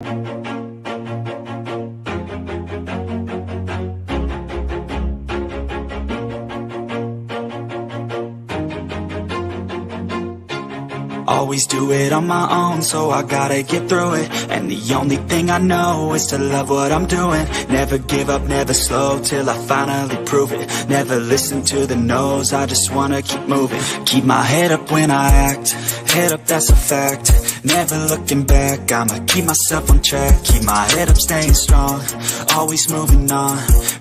Always do it on my own, so I gotta get through it. And the only thing I know is to love what I'm doing. Never give up, never slow, till I finally prove it. Never listen to the no's, I just wanna keep moving. Keep my head up when I act, head up, that's a fact. Never looking back, I'ma keep myself on track. Keep my head up, staying strong, always moving on.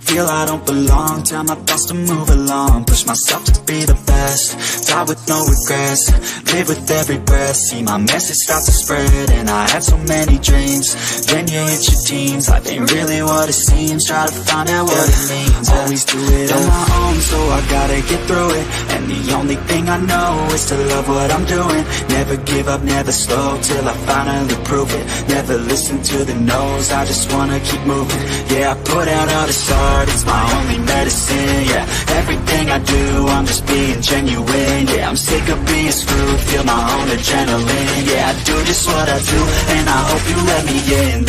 Feel I don't belong, tell my thoughts to move along. Push myself to be the best, die with no regrets. Live with every breath, see my message start to spread. And I had so many dreams, then you hit your teens. Life ain't really what it seems, try to find out what it means. Always do it on my own, so I gotta get through it. And the only thing I know is to love what I'm doing. Never give up, never slow, till I finally prove it. Never listen to the no's, I just wanna keep moving. Yeah, I put out all this art, it's my only medicine. Yeah, everything I do, I'm just being genuine. Yeah, I'm sick of being screwed, feel my own adrenaline. Yeah, I do just what I do, and I hope you let me in,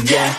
yeah.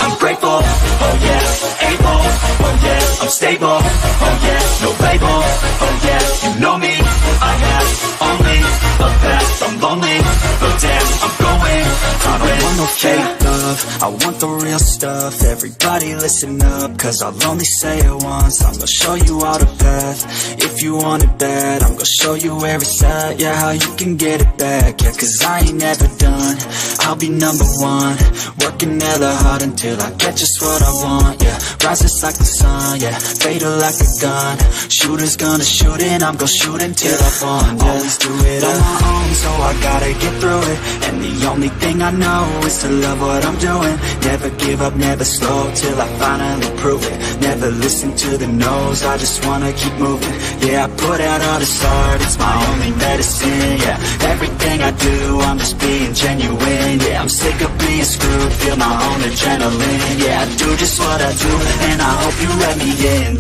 I'm grateful, oh yeah, able, oh yeah, I'm stable, oh yeah, no label, oh yeah, you know me, I have only the best. I'm lonely, but damn, I'm going I don't want no fake love, I want the real stuff. Everybody listen up, cause I'll only say it once. I'm gonna show you all the path, if you want it bad. I'm gonna show you where it's at, yeah, how you can get it back. Yeah, cause I ain't never done, I'll be number one. Working hella hard until I get just what I want, yeah. Rises like the sun, yeah, fatal like a gun. Shooter's gonna shoot and I'm gonna shoot until I fall, yeah. Always do it on my own, so I gotta get through it. And the only thing I know is to love what I'm doing. Never give up, never slow, till I finally prove it. Never listen to the no's, I just wanna keep moving. Yeah, I put out all this art, it's my only medicine. Yeah, everything I do, I'm just being genuine. Yeah, I'm sick of being screwed, feel my own adrenaline. Yeah, I do just what I do, and I hope you let me in,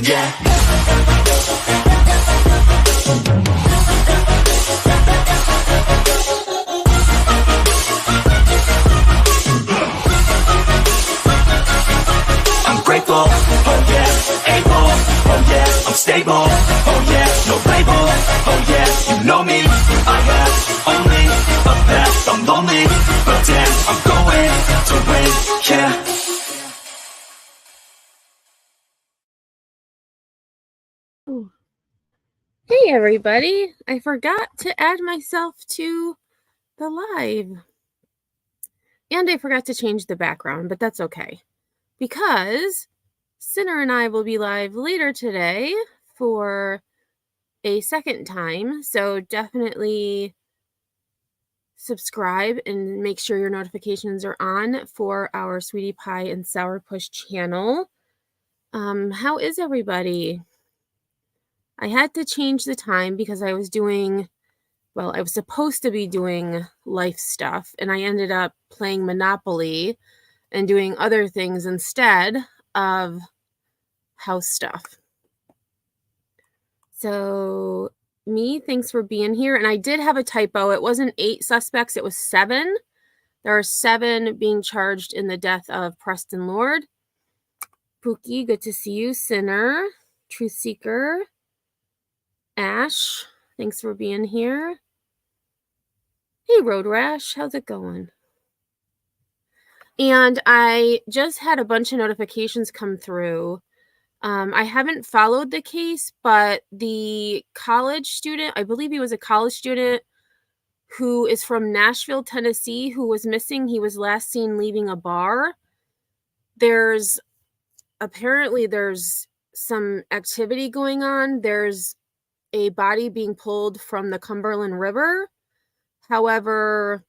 yeah. I'm grateful, oh yeah, able, oh yeah, I'm stable, oh yeah, no label, oh yeah, you know me, I have only the best. I'm lonely, but damn, I'm going to win, yeah. Hey everybody, I forgot to add myself to the live. And I forgot to change the background, but that's okay. Because Sinner and I will be live later today for a second time. So definitely subscribe and make sure your notifications are on for our Sweetie Pie and Sourpuss channel. How is everybody? I had to change the time because I was supposed to be doing life stuff, and I ended up playing Monopoly and doing other things instead of house stuff. So, thanks for being here. And I did have a typo. It wasn't 8 suspects, it was 7. There are 7 being charged in the death of Preston Lord. Pookie, good to see you. Sinner, Truth Seeker, Ash, thanks for being here. Hey, Road Rash, how's it going? And I just had a bunch of notifications come through. I haven't followed the case, but the college student, I believe he was a college student who is from Nashville, Tennessee, who was missing. He was last seen leaving a bar. There's some activity going on. There's a body being pulled from the Cumberland River. However,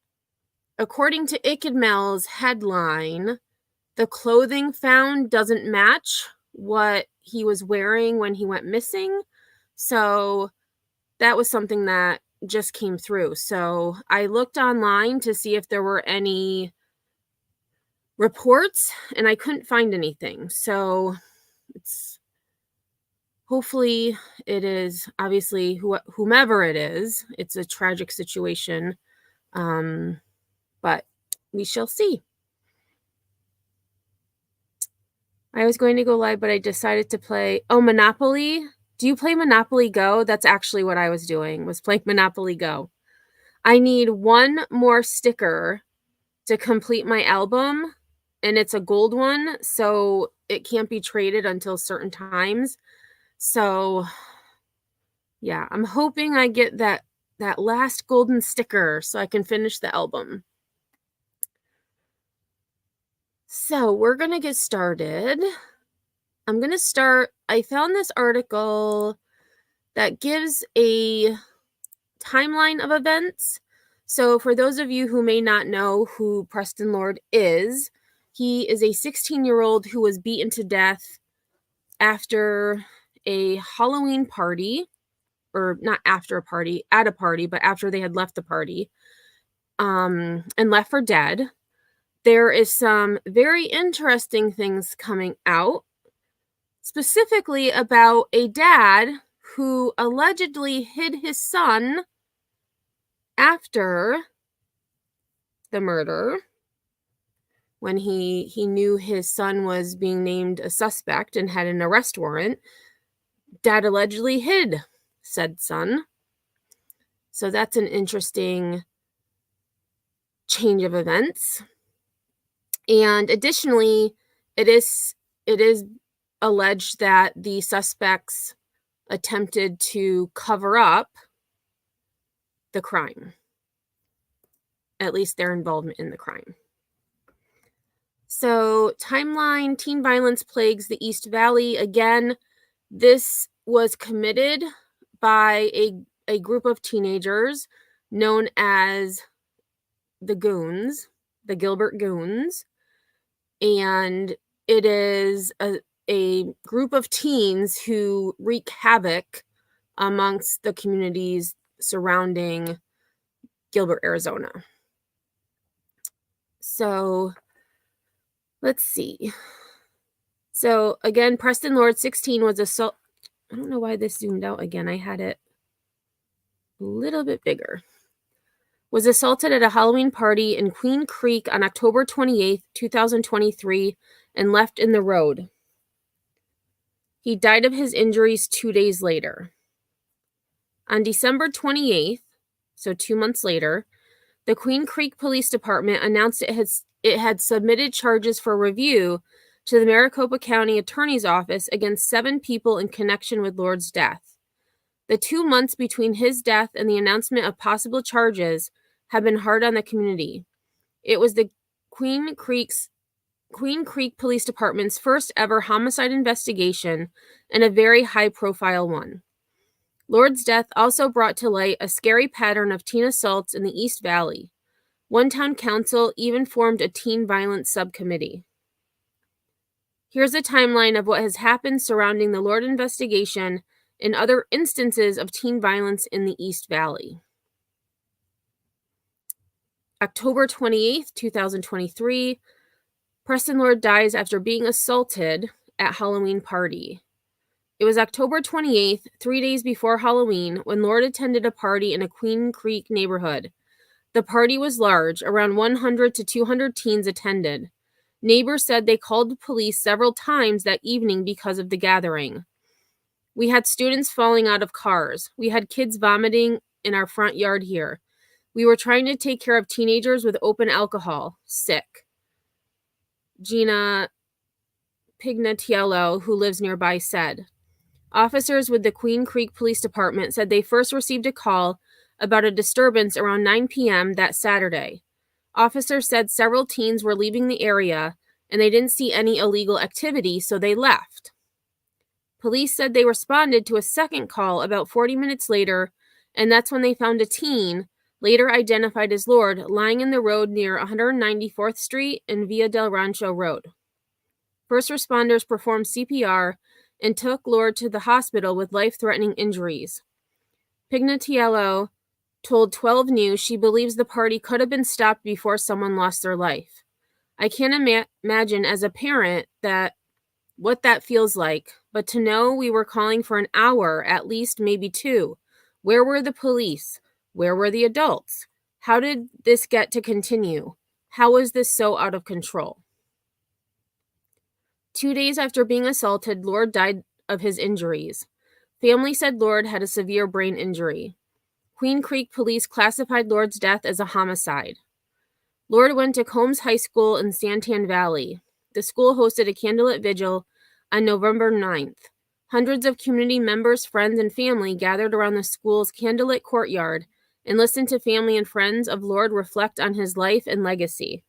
according to ICIDMEL's headline, the clothing found doesn't match what he was wearing when he went missing. So that was something that just came through. So I looked online to see if there were any reports, and I couldn't find anything. So hopefully it is, obviously, whomever it is, it's a tragic situation, but we shall see. I was going to go live, but I decided to play, Monopoly. Do you play Monopoly Go? That's actually what I was doing, was playing Monopoly Go. I need one more sticker to complete my album, and it's a gold one, so it can't be traded until certain times. So yeah, I'm hoping I get that last golden sticker so I can finish the album. So we're going to get started. I'm going to start, I found this article that gives a timeline of events. So for those of you who may not know who Preston Lord is, he is a 16-year-old who was beaten to death after a Halloween party, or not after a party, at a party, but after they had left the party, and left for dead. There is some very interesting things coming out, specifically about a dad who allegedly hid his son after the murder, when he knew his son was being named a suspect and had an arrest warrant. Dad allegedly hid said son. So that's an interesting change of events. And additionally, it is alleged that the suspects attempted to cover up the crime, at least their involvement in the crime. So, timeline, teen violence plagues the East Valley. Again, this was committed by a group of teenagers known as the Goons, the Gilbert Goons. And it is a group of teens who wreak havoc amongst the communities surrounding Gilbert, Arizona. So let's see. So again, Preston Lord, 16, was assault. I don't know why this zoomed out again. I had it a little bit bigger. Was assaulted at a Halloween party in Queen Creek on October 28th, 2023, and left in the road. He died of his injuries 2 days later. On December 28th, so 2 months later, the Queen Creek Police Department announced it had submitted charges for review to the Maricopa County Attorney's Office against 7 people in connection with Lord's death. The 2 months between his death and the announcement of possible charges have been hard on the community. It was the Queen Creek Police Department's first ever homicide investigation, and a very high-profile one. Lord's death also brought to light a scary pattern of teen assaults in the East Valley. One town council even formed a teen violence subcommittee. Here's a timeline of what has happened surrounding the Lord investigation and other instances of teen violence in the East Valley. October 28th, 2023, Preston Lord dies after being assaulted at Halloween party. It was October 28th, 3 days before Halloween, when Lord attended a party in a Queen Creek neighborhood. The party was large, around 100 to 200 teens attended. Neighbors said they called the police several times that evening because of the gathering. We had students falling out of cars. We had kids vomiting in our front yard here. We were trying to take care of teenagers with open alcohol. Sick. Gina Pignatiello, who lives nearby, said. Officers with the Queen Creek Police Department said they first received a call about a disturbance around 9 p.m. that Saturday. Officers said several teens were leaving the area and they didn't see any illegal activity, so they left. Police said they responded to a second call about 40 minutes later, and that's when they found a teen, later identified as Lord, lying in the road near 194th Street and Via del Rancho Road. First responders performed CPR and took Lord to the hospital with life-threatening injuries. Pignatiello told 12 News she believes the party could have been stopped before someone lost their life. I can't imagine as a parent what that feels like, but to know we were calling for an hour, at least maybe 2. Where were the police? Where were the adults? How did this get to continue? How was this so out of control? 2 days after being assaulted, Lord died of his injuries. Family said Lord had a severe brain injury. Queen Creek police classified Lord's death as a homicide. Lord went to Combs High School in Santan Valley. The school hosted a candlelit vigil on November 9th. Hundreds of community members, friends, and family gathered around the school's candlelit courtyard and listened to family and friends of Lord reflect on his life and legacy.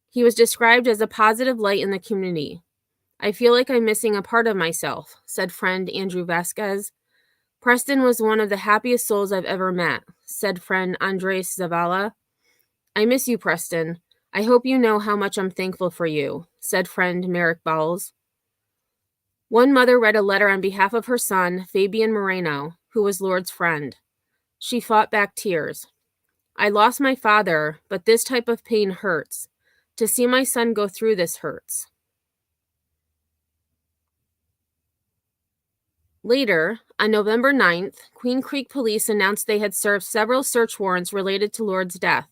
He was described as a positive light in the community. I feel like I'm missing a part of myself, said friend Andrew Vasquez. Preston was one of the happiest souls I've ever met, said friend Andres Zavala. I miss you, Preston. I hope you know how much I'm thankful for you, said friend Merrick Bowles. One mother read a letter on behalf of her son, Fabian Moreno, who was Lord's friend. She fought back tears. I lost my father, but this type of pain hurts. To see my son go through this hurts. Later, on November 9th, Queen Creek police announced they had served several search warrants related to Lord's death,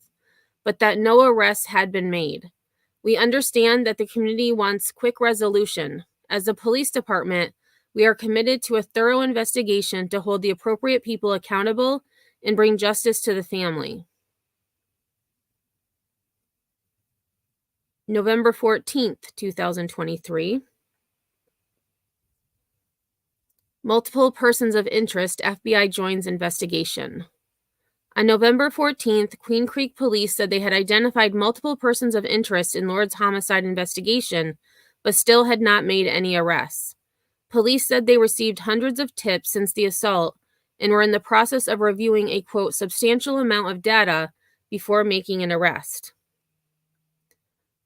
but that no arrests had been made. We understand that the community wants quick resolution. As a police department, we are committed to a thorough investigation to hold the appropriate people accountable and bring justice to the family. November 14th, 2023. Multiple persons of interest, FBI joins investigation. On November 14th, Queen Creek police said they had identified multiple persons of interest in Lord's homicide investigation, but still had not made any arrests. Police said they received hundreds of tips since the assault and were in the process of reviewing a, quote, substantial amount of data before making an arrest.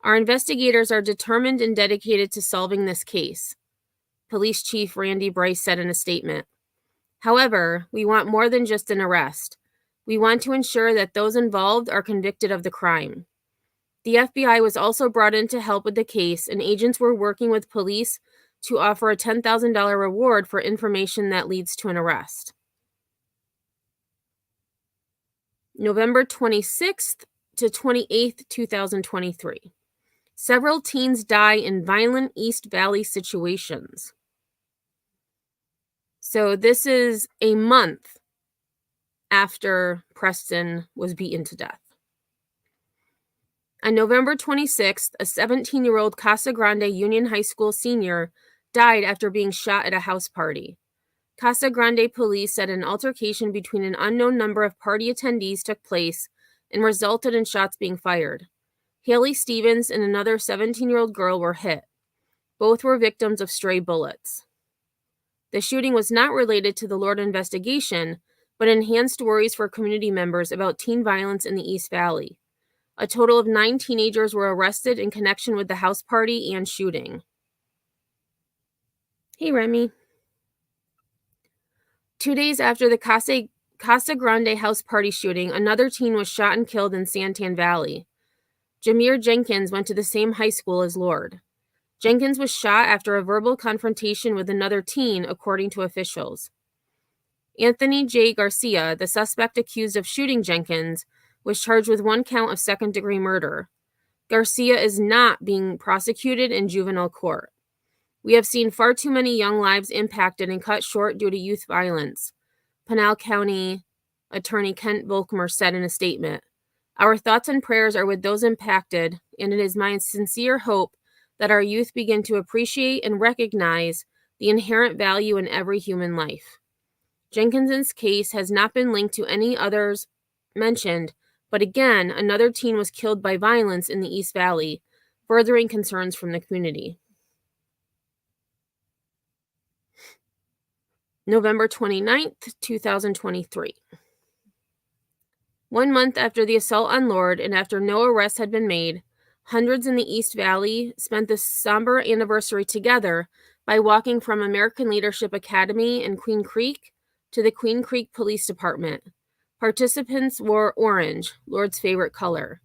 Our investigators are determined and dedicated to solving this case, Police Chief Randy Bryce said in a statement. However, we want more than just an arrest. We want to ensure that those involved are convicted of the crime. The FBI was also brought in to help with the case, and agents were working with police to offer a $10,000 reward for information that leads to an arrest. November 26th to 28th, 2023. Several teens die in violent East Valley situations. So this is a month after Preston was beaten to death. On November 26th, a 17-year-old Casa Grande Union High School senior died after being shot at a house party. Casa Grande police said an altercation between an unknown number of party attendees took place and resulted in shots being fired. Haley Stevens and another 17-year-old girl were hit. Both were victims of stray bullets. The shooting was not related to the Lord investigation, but enhanced worries for community members about teen violence in the East Valley. A total of 9 teenagers were arrested in connection with the house party and shooting. Hey, Remy. 2 days after the Casa Grande house party shooting, another teen was shot and killed in Santan Valley. Jameer Jenkins went to the same high school as Lord. Jenkins was shot after a verbal confrontation with another teen, according to officials. Anthony J. Garcia, the suspect accused of shooting Jenkins, was charged with 1 count of second-degree murder. Garcia is not being prosecuted in juvenile court. We have seen far too many young lives impacted and cut short due to youth violence, Pinal County Attorney Kent Volkmer said in a statement. Our thoughts and prayers are with those impacted, and it is my sincere hope that our youth begin to appreciate and recognize the inherent value in every human life. Jenkins's case has not been linked to any others mentioned, but again, another teen was killed by violence in the East Valley, furthering concerns from the community. November 29th, 2023. 1 month after the assault on Lord and after no arrests had been made, hundreds in the East Valley spent this somber anniversary together by walking from American Leadership Academy in Queen Creek to the Queen Creek Police Department. Participants wore orange, Lord's favorite color.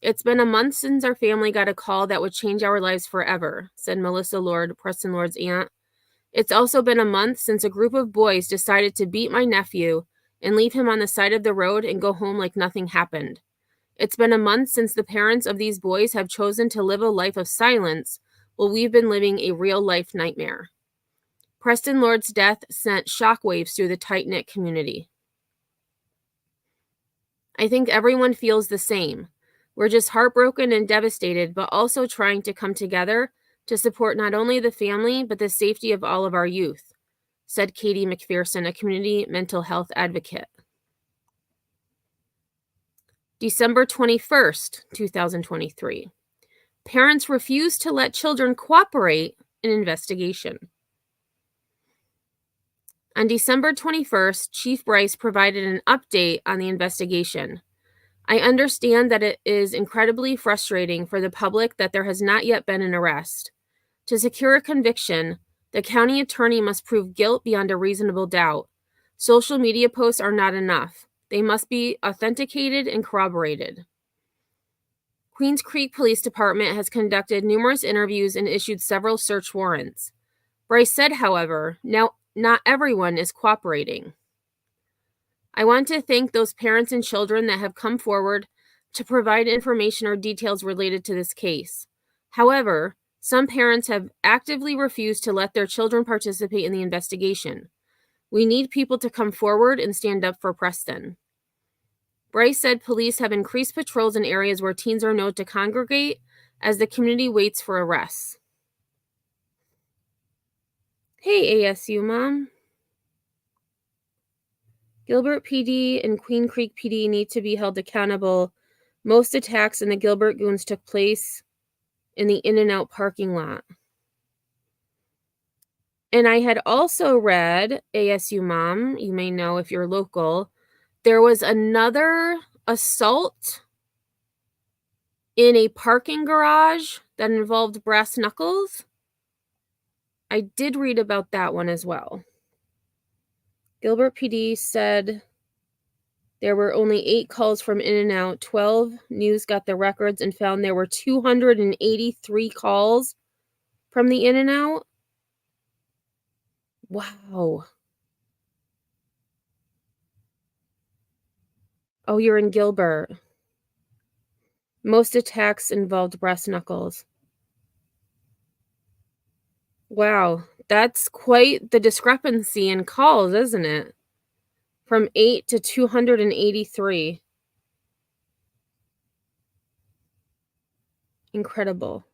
"It's been a month since our family got a call that would change our lives forever," said Melissa Lord, Preston Lord's aunt. "It's also been a month since a group of boys decided to beat my nephew and leave him on the side of the road and go home like nothing happened. It's been a month since the parents of these boys have chosen to live a life of silence while we've been living a real-life nightmare." Preston Lord's death sent shockwaves through the tight-knit community. "I think everyone feels the same. We're just heartbroken and devastated, but also trying to come together to support not only the family, but the safety of all of our youth," said Katie McPherson, a community mental health advocate. December 21st, 2023. Parents refuse to let children cooperate in investigation. On December 21st, Chief Bryce provided an update on the investigation. "I understand that it is incredibly frustrating for the public that there has not yet been an arrest. To secure a conviction, the county attorney must prove guilt beyond a reasonable doubt. Social media posts are not enough. They must be authenticated and corroborated." Queens Creek Police Department has conducted numerous interviews and issued several search warrants. Bryce said, however, now not everyone is cooperating. "I want to thank those parents and children that have come forward to provide information or details related to this case. However, some parents have actively refused to let their children participate in the investigation. We need people to come forward and stand up for Preston." Bryce said police have increased patrols in areas where teens are known to congregate as the community waits for arrests. Hey, ASU Mom. "Gilbert PD and Queen Creek PD need to be held accountable. Most attacks in the Gilbert Goons took place in the In-N-Out parking lot." And I had also read, ASU Mom, you may know if you're local, there was another assault in a parking garage that involved brass knuckles. I did read about that one as well. Gilbert PD said there were only 8 calls from In-N-Out. 12 News got the records and found there were 283 calls from the In-N-Out. Wow. Oh, you're in Gilbert. Most attacks involved brass knuckles. Wow, that's quite the discrepancy in calls, isn't it? From 8 to 283. Incredible.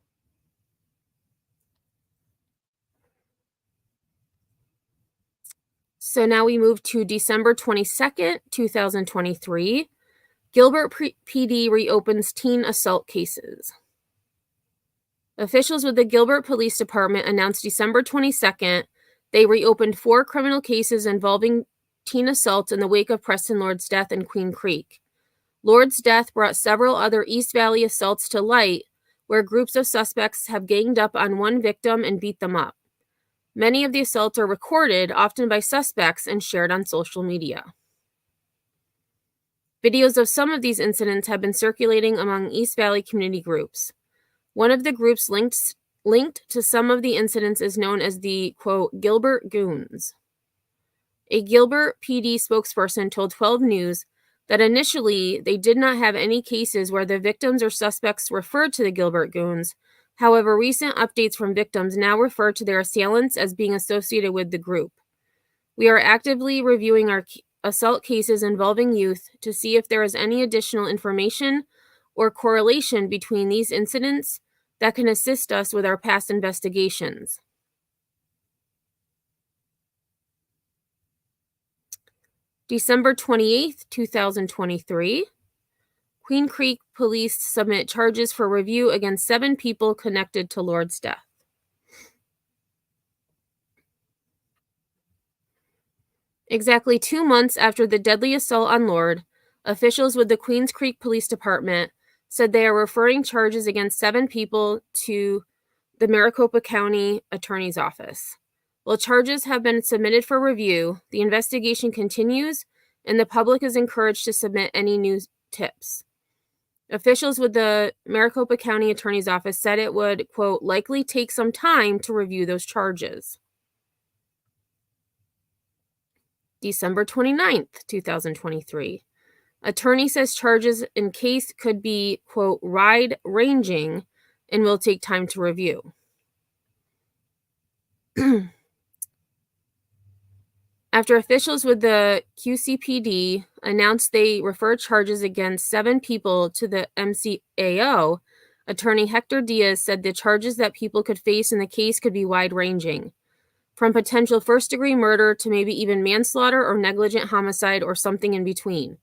So now we move to December 22nd, 2023. Gilbert PD reopens teen assault cases. Officials with the Gilbert Police Department announced December 22nd they reopened 4 criminal cases involving teen assaults in the wake of Preston Lord's death in Queen Creek. Lord's death brought several other East Valley assaults to light, where groups of suspects have ganged up on one victim and beat them up. Many of the assaults are recorded, often by suspects, and shared on social media. Videos of some of these incidents have been circulating among East Valley community groups. One of the groups linked to some of the incidents is known as the, quote, Gilbert Goons. A Gilbert PD spokesperson told 12 News that initially they did not have any cases where the victims or suspects referred to the Gilbert Goons. However, recent updates from victims now refer to their assailants as being associated with the group. "We are actively reviewing our assault cases involving youth to see if there is any additional information or correlation between these incidents that can assist us with our past investigations." December 28th, 2023. Queen Creek Police submit charges for review against 7 people connected to Lord's death. Exactly 2 months after the deadly assault on Lord, officials with the Queens Creek Police Department said they are referring charges against 7 people to the Maricopa County Attorney's Office. While charges have been submitted for review, the investigation continues, and the public is encouraged to submit any new tips. Officials with the Maricopa County Attorney's Office said it would, quote, likely take some time to review those charges. December 29th, 2023. Attorney says charges in case could be, quote, wide-ranging and will take time to review. After officials with the QCPD announced they referred charges against 7 people to the MCAO, Attorney Hector Diaz said the charges that people could face in the case could be wide-ranging, from potential first-degree murder to maybe even manslaughter or negligent homicide or something in between.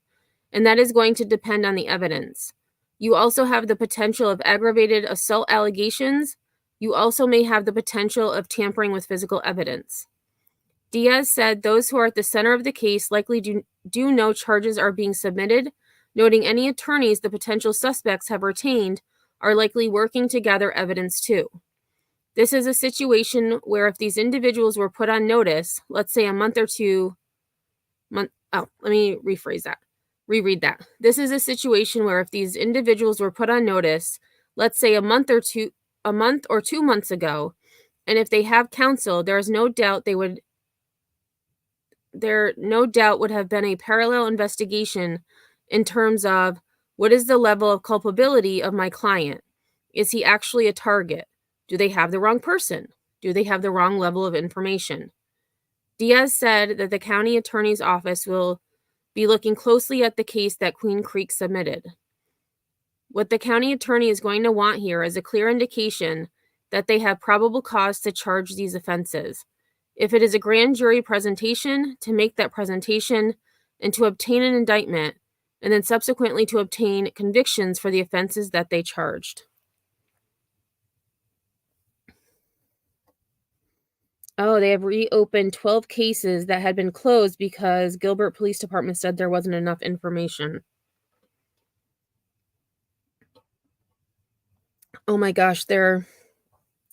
And that is going to depend on the evidence. You also have the potential of aggravated assault allegations. You also may have the potential of tampering with physical evidence. Diaz said those who are at the center of the case likely do know charges are being submitted, noting any attorneys the potential suspects have retained are likely working to gather evidence too. This is a situation where if these individuals were put on notice, let's say a month or 2, let me reread that. This is a situation where if these individuals were put on notice, let's say a month or 2 months ago, and if they have counsel, there no doubt would have been a parallel investigation in terms of what is the level of culpability of my client? Is he actually a target? Do they have the wrong person? Do they have the wrong level of information? Diaz said that the county attorney's office will be looking closely at the case that Queen Creek submitted. What the county attorney is going to want here is a clear indication that they have probable cause to charge these offenses. If it is a grand jury presentation, to make that presentation and to obtain an indictment, and then subsequently to obtain convictions for the offenses that they charged. Oh, they have reopened 12 cases that had been closed because Gilbert Police Department said there wasn't enough information. Oh my gosh, there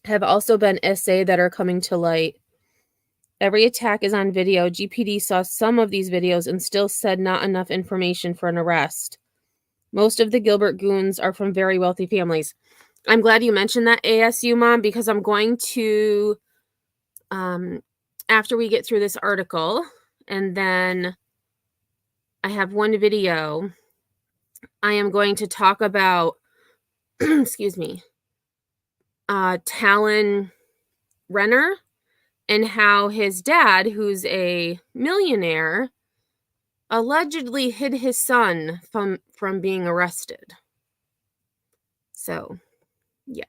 have also been SA that are coming to light. Every attack is on video. GPD saw some of these videos and still said not enough information for an arrest. Most of the Gilbert goons are from very wealthy families. I'm glad you mentioned that, ASU Mom, because I'm going to, after we get through this article, and then I have one video, I am going to talk about, excuse me, Talon Renner, and how his dad, who's a millionaire, allegedly hid his son from being arrested. So, yeah.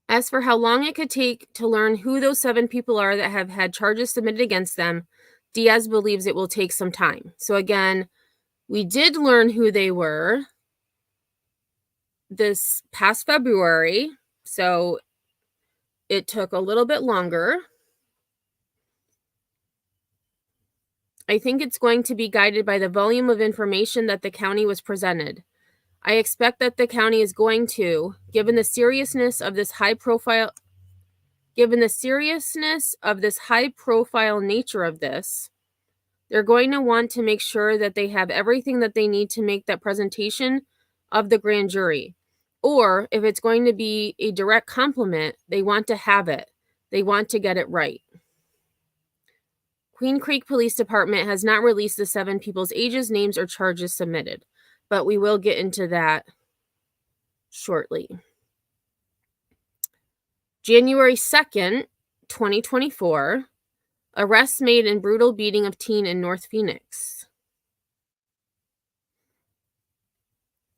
As for how long it could take to learn who those 7 people are that have had charges submitted against them, Diaz believes it will take some time. So again, we did learn who they were this past February, so it took a little bit longer. I think it's going to be guided by the volume of information that the county was presented. I expect that the county is going to, given the seriousness of this high profile nature of this, they're going to want to make sure that they have everything that they need to make that presentation of the grand jury. Or if it's going to be a direct compliment, they want to have it. They want to get it right. Queen Creek Police Department has not released the 7 people's ages, names, or charges submitted, but we will get into that shortly. January 2nd, 2024, arrests made in brutal beating of teen in North Phoenix.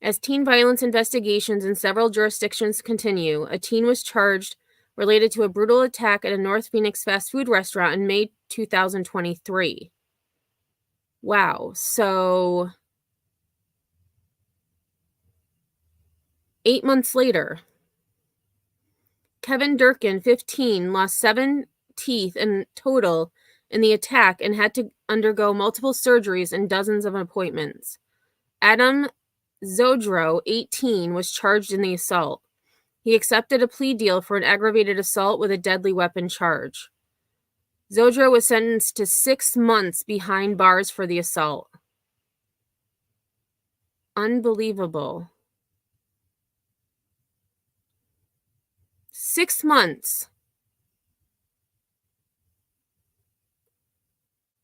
As teen violence investigations in several jurisdictions continue, a teen was charged related to a brutal attack at a North Phoenix fast food restaurant in May 2023. Wow. So 8 months later, Kevin Durkin, 15, lost 7 teeth in total in the attack and had to undergo multiple surgeries and dozens of appointments. Adam Zodro, 18, was charged in the assault. He accepted a plea deal for an aggravated assault with a deadly weapon charge. Zodro was sentenced to 6 months behind bars for the assault. Unbelievable. 6 months.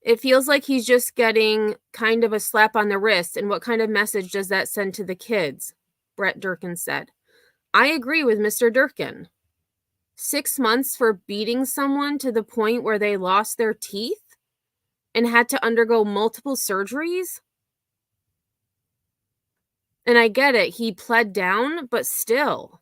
It feels like he's just getting kind of a slap on the wrist. And what kind of message does that send to the kids? Brett Durkin said. I agree with Mr. Durkin. 6 months for beating someone to the point where they lost their teeth and had to undergo multiple surgeries? And I get it, he pled down, but still.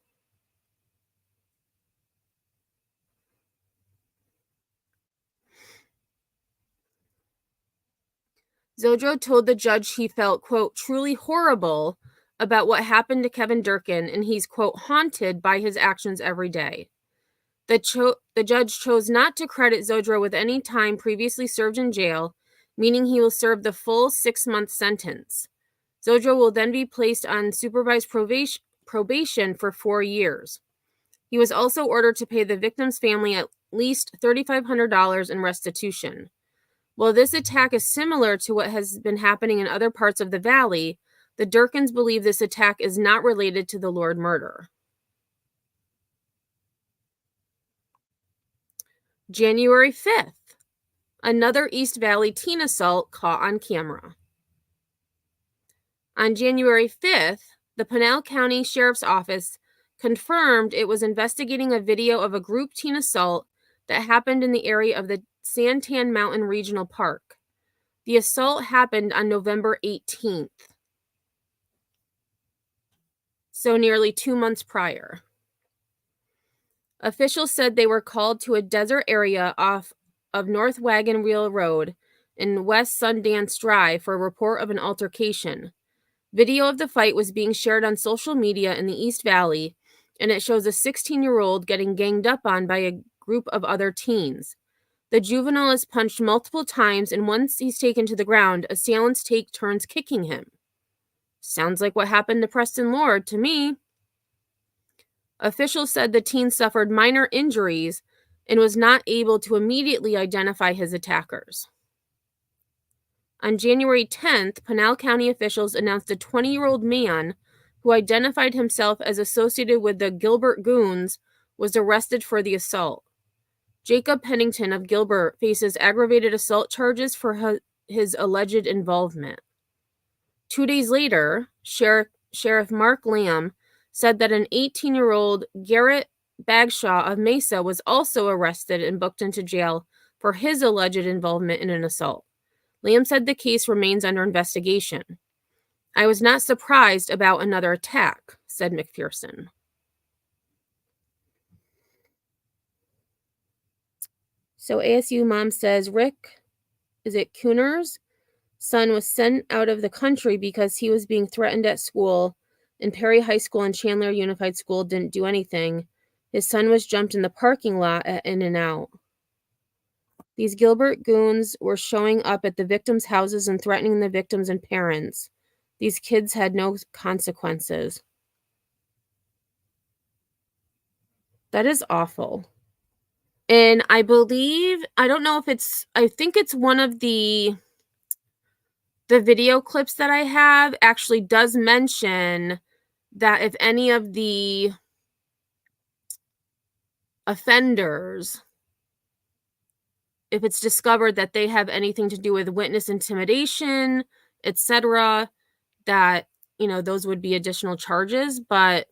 Zodro told the judge he felt, quote, truly horrible about what happened to Kevin Durkin, and he's, quote, haunted by his actions every day. The judge chose not to credit Zodro with any time previously served in jail, meaning he will serve the full 6-month sentence. Zodro will then be placed on supervised probation for 4 years. He was also ordered to pay the victim's family at least $3,500 in restitution. While this attack is similar to what has been happening in other parts of the valley, the Durkins believe this attack is not related to the Lord murder. January 5th, another East Valley teen assault caught on camera. On January 5th, the Pinal County Sheriff's Office confirmed it was investigating a video of a group teen assault that happened in the area of the Santan Mountain Regional Park. The assault happened on November 18th, so nearly 2 months prior. Officials said they were called to a desert area off of North Wagon Wheel Road in West Sundance Drive for a report of an altercation. Video of the fight was being shared on social media in the East Valley, and it shows a 16-year-old getting ganged up on by a group of other teens. The juvenile is punched multiple times, and once he's taken to the ground, assailants take turns kicking him. Sounds like what happened to Preston Lord to me. Officials said the teen suffered minor injuries and was not able to immediately identify his attackers. On January 10th, Pinal County officials announced a 20-year-old man who identified himself as associated with the Gilbert Goons was arrested for the assault. Jacob Pennington of Gilbert faces aggravated assault charges for his alleged involvement. 2 days later, Sheriff Mark Lamb said that an 18-year-old Garrett Bagshaw of Mesa was also arrested and booked into jail for his alleged involvement in an assault. Lamb said the case remains under investigation. I was not surprised about another attack, said McPherson. So ASU mom says Rick, is it Cooner's son was sent out of the country because he was being threatened at school, and Perry High School and Chandler Unified School didn't do anything. His son was jumped in the parking lot at In-N-Out. These Gilbert goons were showing up at the victims' houses and threatening the victims and parents. These kids had no consequences. That is awful. And I believe, I don't know if it's, I think it's one of the video clips that I have actually does mention that if any of the offenders, if it's discovered that they have anything to do with witness intimidation, etc., that, you know, those would be additional charges, but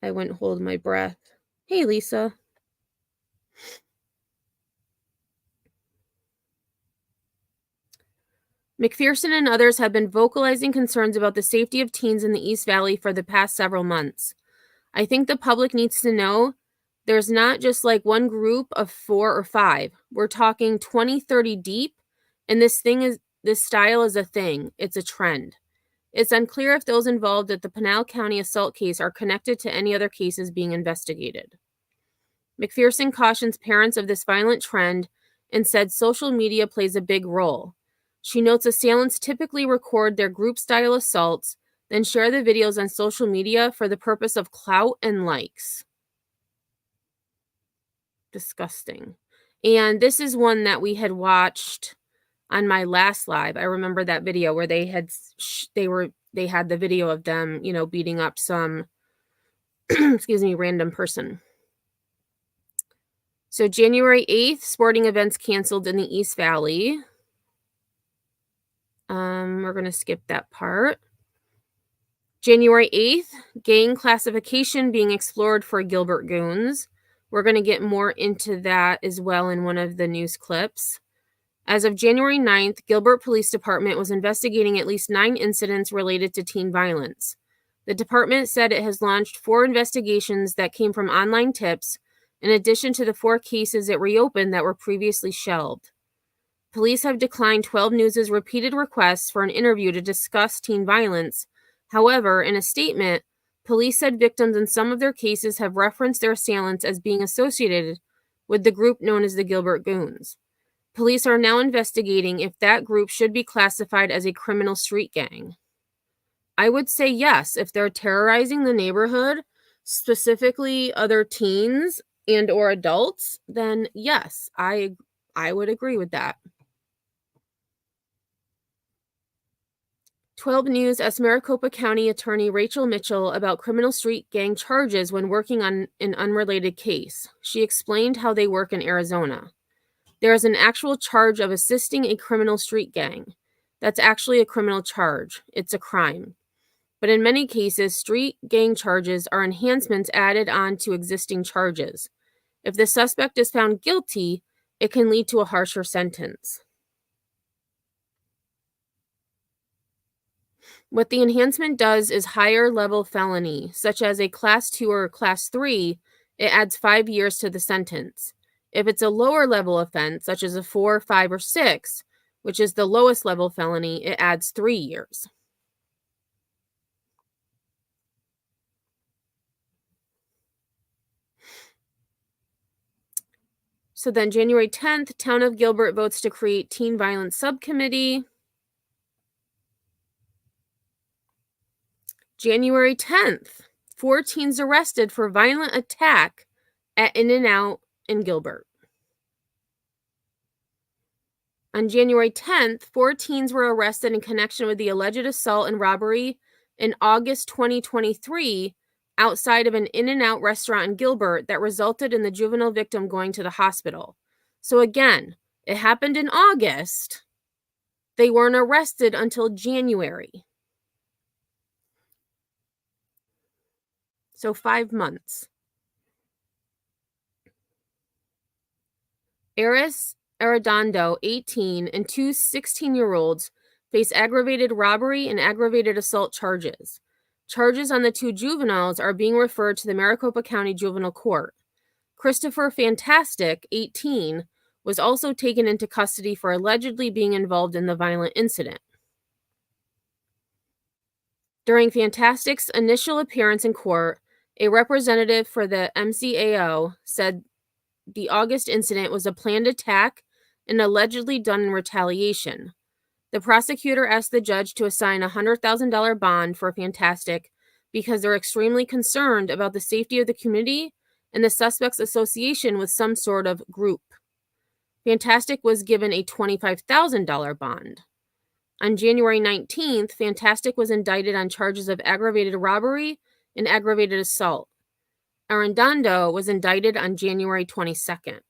I wouldn't hold my breath. Hey, Lisa. McPherson and others have been vocalizing concerns about the safety of teens in the East Valley for the past several months. I think the public needs to know there's not just like one group of 4 or 5. We're talking 20, 30 deep, and this style is a thing. It's a trend. It's unclear if those involved at the Pinal County assault case are connected to any other cases being investigated. McPherson cautions parents of this violent trend and said social media plays a big role. She notes assailants typically record their group-style assaults, then share the videos on social media for the purpose of clout and likes. Disgusting. And this is one that we had watched on my last live. I remember that video where they had the video of them, beating up some random person. So January 8th, sporting events canceled in the East Valley. We're going to skip that part. January 8th, gang classification being explored for Gilbert goons. We're going to get more into that as well in one of the news clips. As of January 9th, Gilbert Police Department was investigating at least 9 incidents related to teen violence. The department said it has launched 4 investigations that came from online tips, in addition to the 4 cases it reopened that were previously shelved. Police have declined 12 News' repeated requests for an interview to discuss teen violence. However, in a statement, police said victims in some of their cases have referenced their assailants as being associated with the group known as the Gilbert Goons. Police are now investigating if that group should be classified as a criminal street gang. I would say yes. If they're terrorizing the neighborhood, specifically other teens and or adults, then yes, I would agree with that. 12 News asked Maricopa County Attorney Rachel Mitchell about criminal street gang charges when working on an unrelated case. She explained how they work in Arizona. There is an actual charge of assisting a criminal street gang. That's actually a criminal charge. It's a crime. But in many cases, street gang charges are enhancements added on to existing charges. If the suspect is found guilty, it can lead to a harsher sentence. What the enhancement does is higher level felony, such as a class 2 or class 3, it adds 5 years to the sentence. If it's a lower level offense, such as a 4, 5, or 6, which is the lowest level felony, it adds 3 years. So then January 10th, Town of Gilbert votes to create Teen Violence Subcommittee. January 10th, 4 teens arrested for violent attack at In-N-Out in Gilbert. On January 10th, 4 teens were arrested in connection with the alleged assault and robbery in August 2023 outside of an In-N-Out restaurant in Gilbert that resulted in the juvenile victim going to the hospital. So again, it happened in August. They weren't arrested until January. So 5 months. Eris Arredondo, 18, and 2 16-year-olds face aggravated robbery and aggravated assault charges. Charges on the 2 juveniles are being referred to the Maricopa County Juvenile Court. Christopher Fantastic, 18, was also taken into custody for allegedly being involved in the violent incident. During Fantastic's initial appearance in court, a representative for the MCAO said the August incident was a planned attack and allegedly done in retaliation. The prosecutor asked the judge to assign a $100,000 bond for Fantastic because they're extremely concerned about the safety of the community and the suspect's association with some sort of group. Fantastic was given a $25,000 bond. On January 19th, Fantastic was indicted on charges of aggravated robbery and aggravated assault. Arredondo was indicted on January 22nd.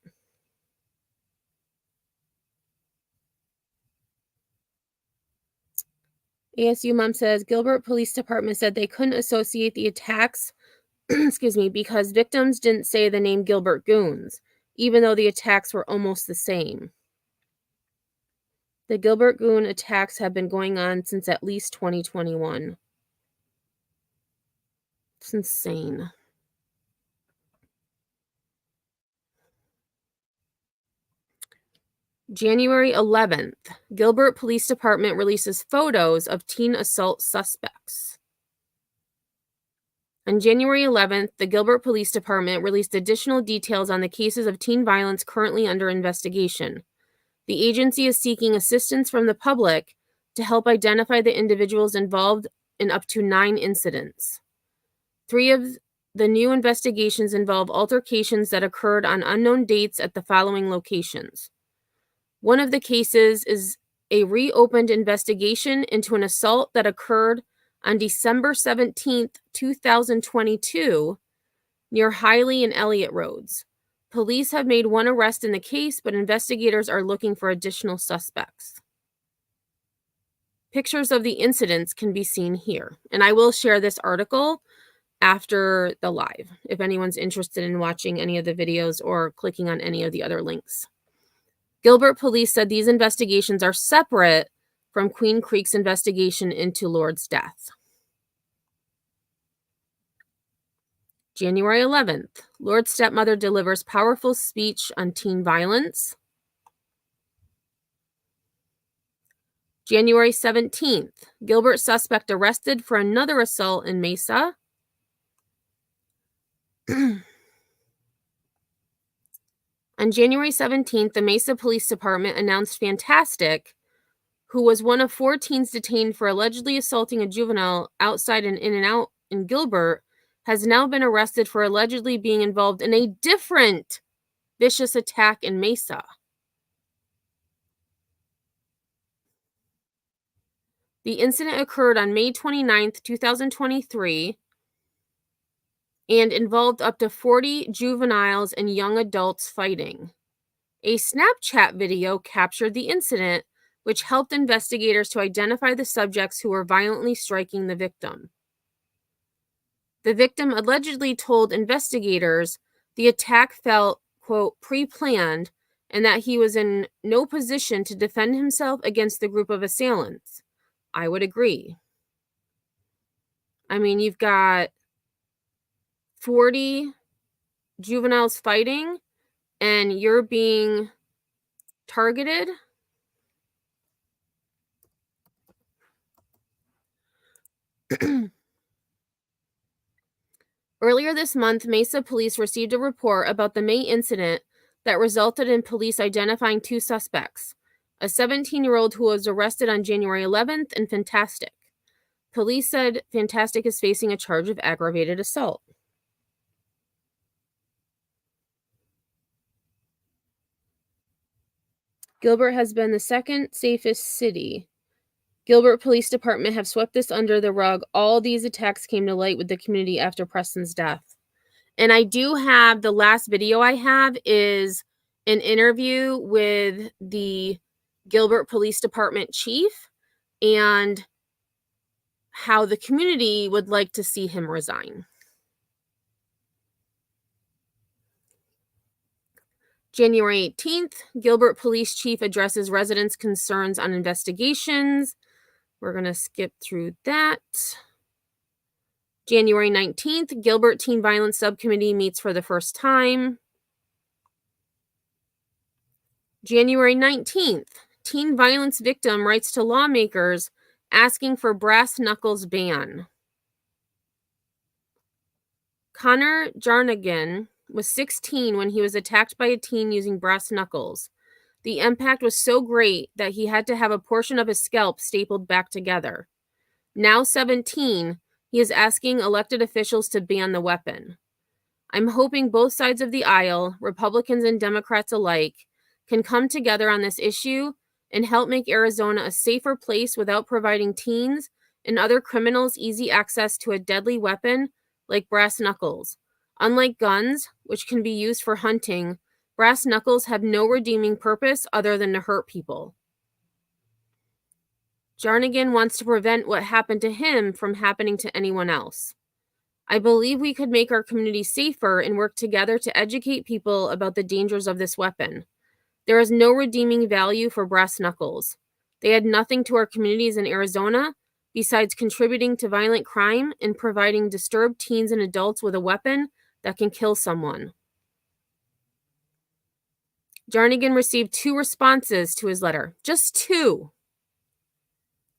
ASU mom says Gilbert Police Department said they couldn't associate the attacks because victims didn't say the name Gilbert Goons, even though the attacks were almost the same. The Gilbert Goon attacks have been going on since at least 2021. It's insane. January 11th, Gilbert Police Department releases photos of teen assault suspects. On January 11th, the Gilbert Police Department released additional details on the cases of teen violence currently under investigation. The agency is seeking assistance from the public to help identify the individuals involved in up to 9 incidents. 3 of the new investigations involve altercations that occurred on unknown dates at the following locations. One of the cases is a reopened investigation into an assault that occurred on December 17th, 2022, near Hiley and Elliott Roads. Police have made 1 arrest in the case, but investigators are looking for additional suspects. Pictures of the incidents can be seen here, and I will share this article after the live if anyone's interested in watching any of the videos or clicking on any of the other links. Gilbert police said these investigations are separate from Queen Creek's investigation into Lord's death. January 11th, Lord's stepmother delivers powerful speech on teen violence. January 17th, Gilbert suspect arrested for another assault in Mesa. On January 17th, the Mesa Police Department announced Fantastic, who was one of 4 teens detained for allegedly assaulting a juvenile outside an In-N-Out in Gilbert, has now been arrested for allegedly being involved in a different vicious attack in Mesa. The incident occurred on May 29th, 2023, and involved up to 40 juveniles and young adults fighting. A Snapchat video captured the incident, which helped investigators to identify the subjects who were violently striking the victim. The victim allegedly told investigators the attack felt, quote, pre-planned, and that he was in no position to defend himself against the group of assailants. I would agree. I mean, you've got 40 juveniles fighting, and you're being targeted. Earlier this month, Mesa police received a report about the May incident that resulted in police identifying 2 suspects, a 17-year-old who was arrested on January 11th and Fantastic. Police said Fantastic is facing a charge of aggravated assault. Gilbert has been the second safest city. Gilbert Police Department have swept this under the rug. All these attacks came to light with the community after Preston's death. And I do have, the last video I have is an interview with the Gilbert Police Department chief and how the community would like to see him resign. January 18th, Gilbert Police Chief addresses residents' concerns on investigations. We're going to skip through that. January 19th, Gilbert Teen Violence Subcommittee meets for the first time. January 19th, teen violence victim writes to lawmakers asking for brass knuckles ban. Connor Jarnigan was 16 when he was attacked by a teen using brass knuckles. The impact was so great that he had to have a portion of his scalp stapled back together. Now 17, he is asking elected officials to ban the weapon. I'm hoping both sides of the aisle, Republicans and Democrats alike, can come together on this issue and help make Arizona a safer place without providing teens and other criminals easy access to a deadly weapon like brass knuckles. Unlike guns, which can be used for hunting, brass knuckles have no redeeming purpose other than to hurt people. Jarnigan wants to prevent what happened to him from happening to anyone else. I believe we could make our community safer and work together to educate people about the dangers of this weapon. There is no redeeming value for brass knuckles. They add nothing to our communities in Arizona besides contributing to violent crime and providing disturbed teens and adults with a weapon that can kill someone. Jarnigan received 2 responses to his letter. Just 2.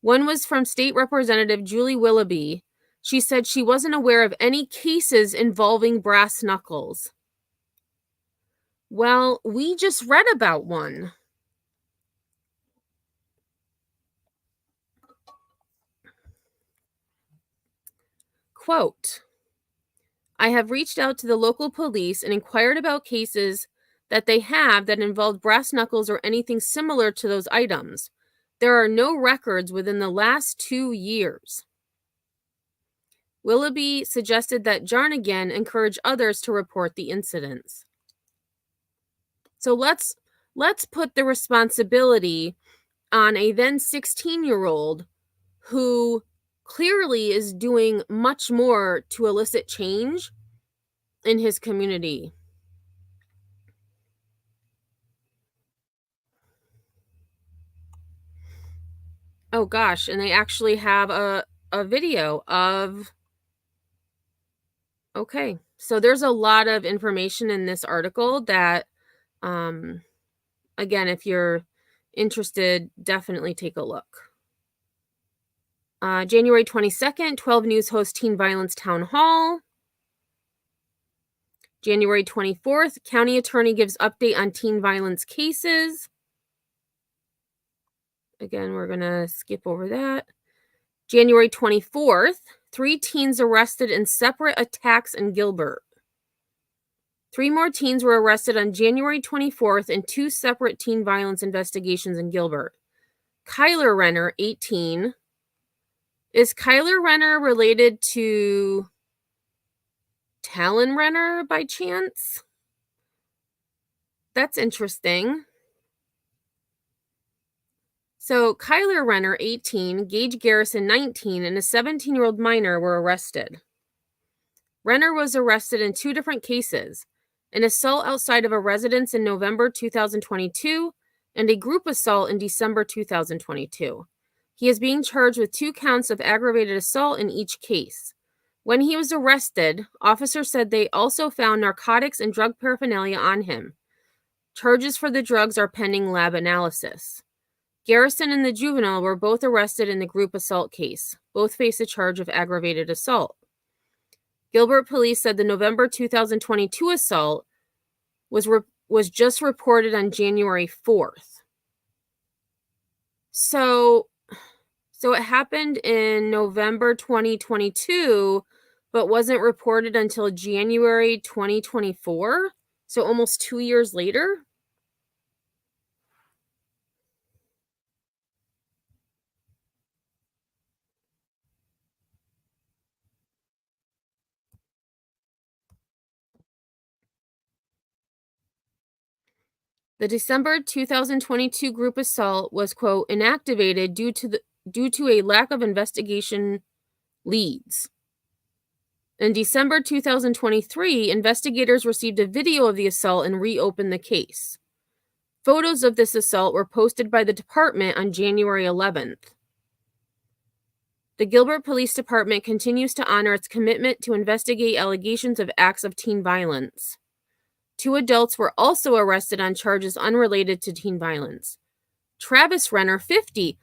One was from State Representative Julie Willoughby. She said she wasn't aware of any cases involving brass knuckles. Well, we just read about one. quote, "I have reached out to the local police and inquired about cases that they have that involved brass knuckles or anything similar to those items. There are no records within the last 2 years." Willoughby suggested that Jarnigan encourage others to report the incidents. So let's put the responsibility on a then 16-year-old who clearly is doing much more to elicit change in his community. Oh gosh, and they actually have a video of... Okay, so there's a lot of information in this article that, again, if you're interested, definitely take a look. January 22nd, 12 News hosts Teen Violence Town Hall. January 24th, County Attorney gives update on teen violence cases. Again, we're going to skip over that. January 24th, 3 teens arrested in separate attacks in Gilbert. 3 more teens were arrested on January 24th in 2 separate teen violence investigations in Gilbert. Kyler Renner, 18. Is Kyler Renner related to Talon Renner by chance? That's interesting. So Kyler Renner, 18, Gage Garrison, 19, and a 17-year-old minor were arrested. Renner was arrested in 2 different cases: an assault outside of a residence in November 2022 and a group assault in December 2022. He is being charged with 2 counts of aggravated assault in each case. When he was arrested, officers said they also found narcotics and drug paraphernalia on him. Charges for the drugs are pending lab analysis. Garrison and the juvenile were both arrested in the group assault case. Both face a charge of aggravated assault. Gilbert police said the November 2022 assault was just reported on January 4th. So it happened in November 2022, but wasn't reported until January 2024, so almost 2 years later. The December 2022 group assault was, quote, inactivated due to a lack of investigation leads. In December 2023, investigators received a video of the assault and reopened the case. Photos of this assault were posted by the department on January 11th. The Gilbert Police Department continues to honor its commitment to investigate allegations of acts of teen violence. 2 adults were also arrested on charges unrelated to teen violence. Travis Renner, 50.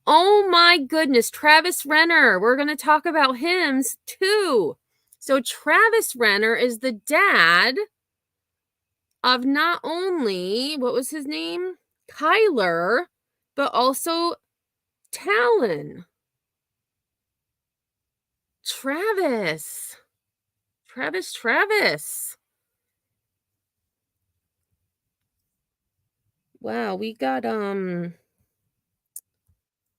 Oh my goodness, Travis Renner. We're going to talk about him too. So Travis Renner is the dad of not only, what was his name? Kyler, but also Talon. Travis. Wow, we got, all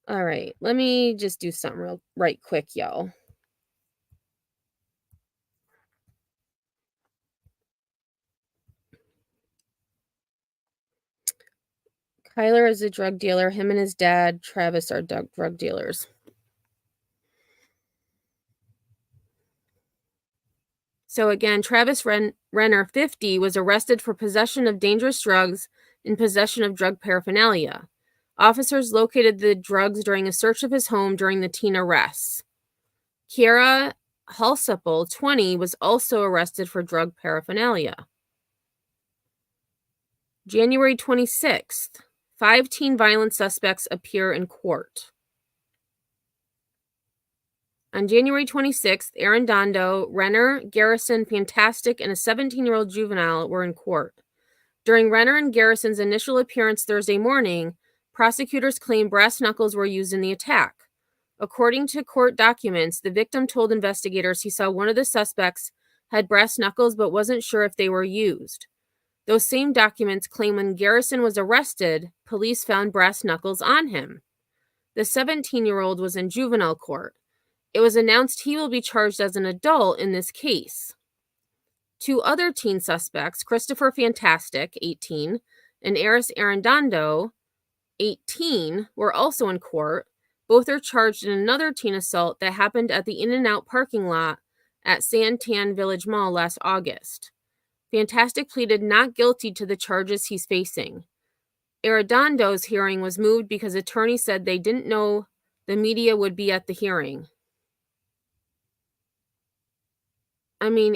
right, let me just do something right quick, y'all. Kyler is a drug dealer. Him and his dad, Travis, are drug dealers. So again, Travis Renner, 50, was arrested for possession of dangerous drugs and possession of drug paraphernalia. Officers located the drugs during a search of his home during the teen arrests. Kiara Halsapple, 20, was also arrested for drug paraphernalia. January 26th, 5 teen violence suspects appear in court. On January 26th, Arredondo, Renner, Garrison, Fantastic, and a 17-year-old juvenile were in court. During Renner and Garrison's initial appearance Thursday morning, prosecutors claim brass knuckles were used in the attack. According to court documents, the victim told investigators he saw one of the suspects had brass knuckles but wasn't sure if they were used. Those same documents claim when Garrison was arrested, police found brass knuckles on him. The 17-year-old was in juvenile court. It was announced he will be charged as an adult in this case. Two other teen suspects, Christopher Fantastic, 18, and Eris Arredondo, 18, were also in court. Both are charged in another teen assault that happened at the In-N-Out parking lot at Santan Village Mall last August. Fantastic pleaded not guilty to the charges he's facing. Arredondo's hearing was moved because attorneys said they didn't know the media would be at the hearing. I mean,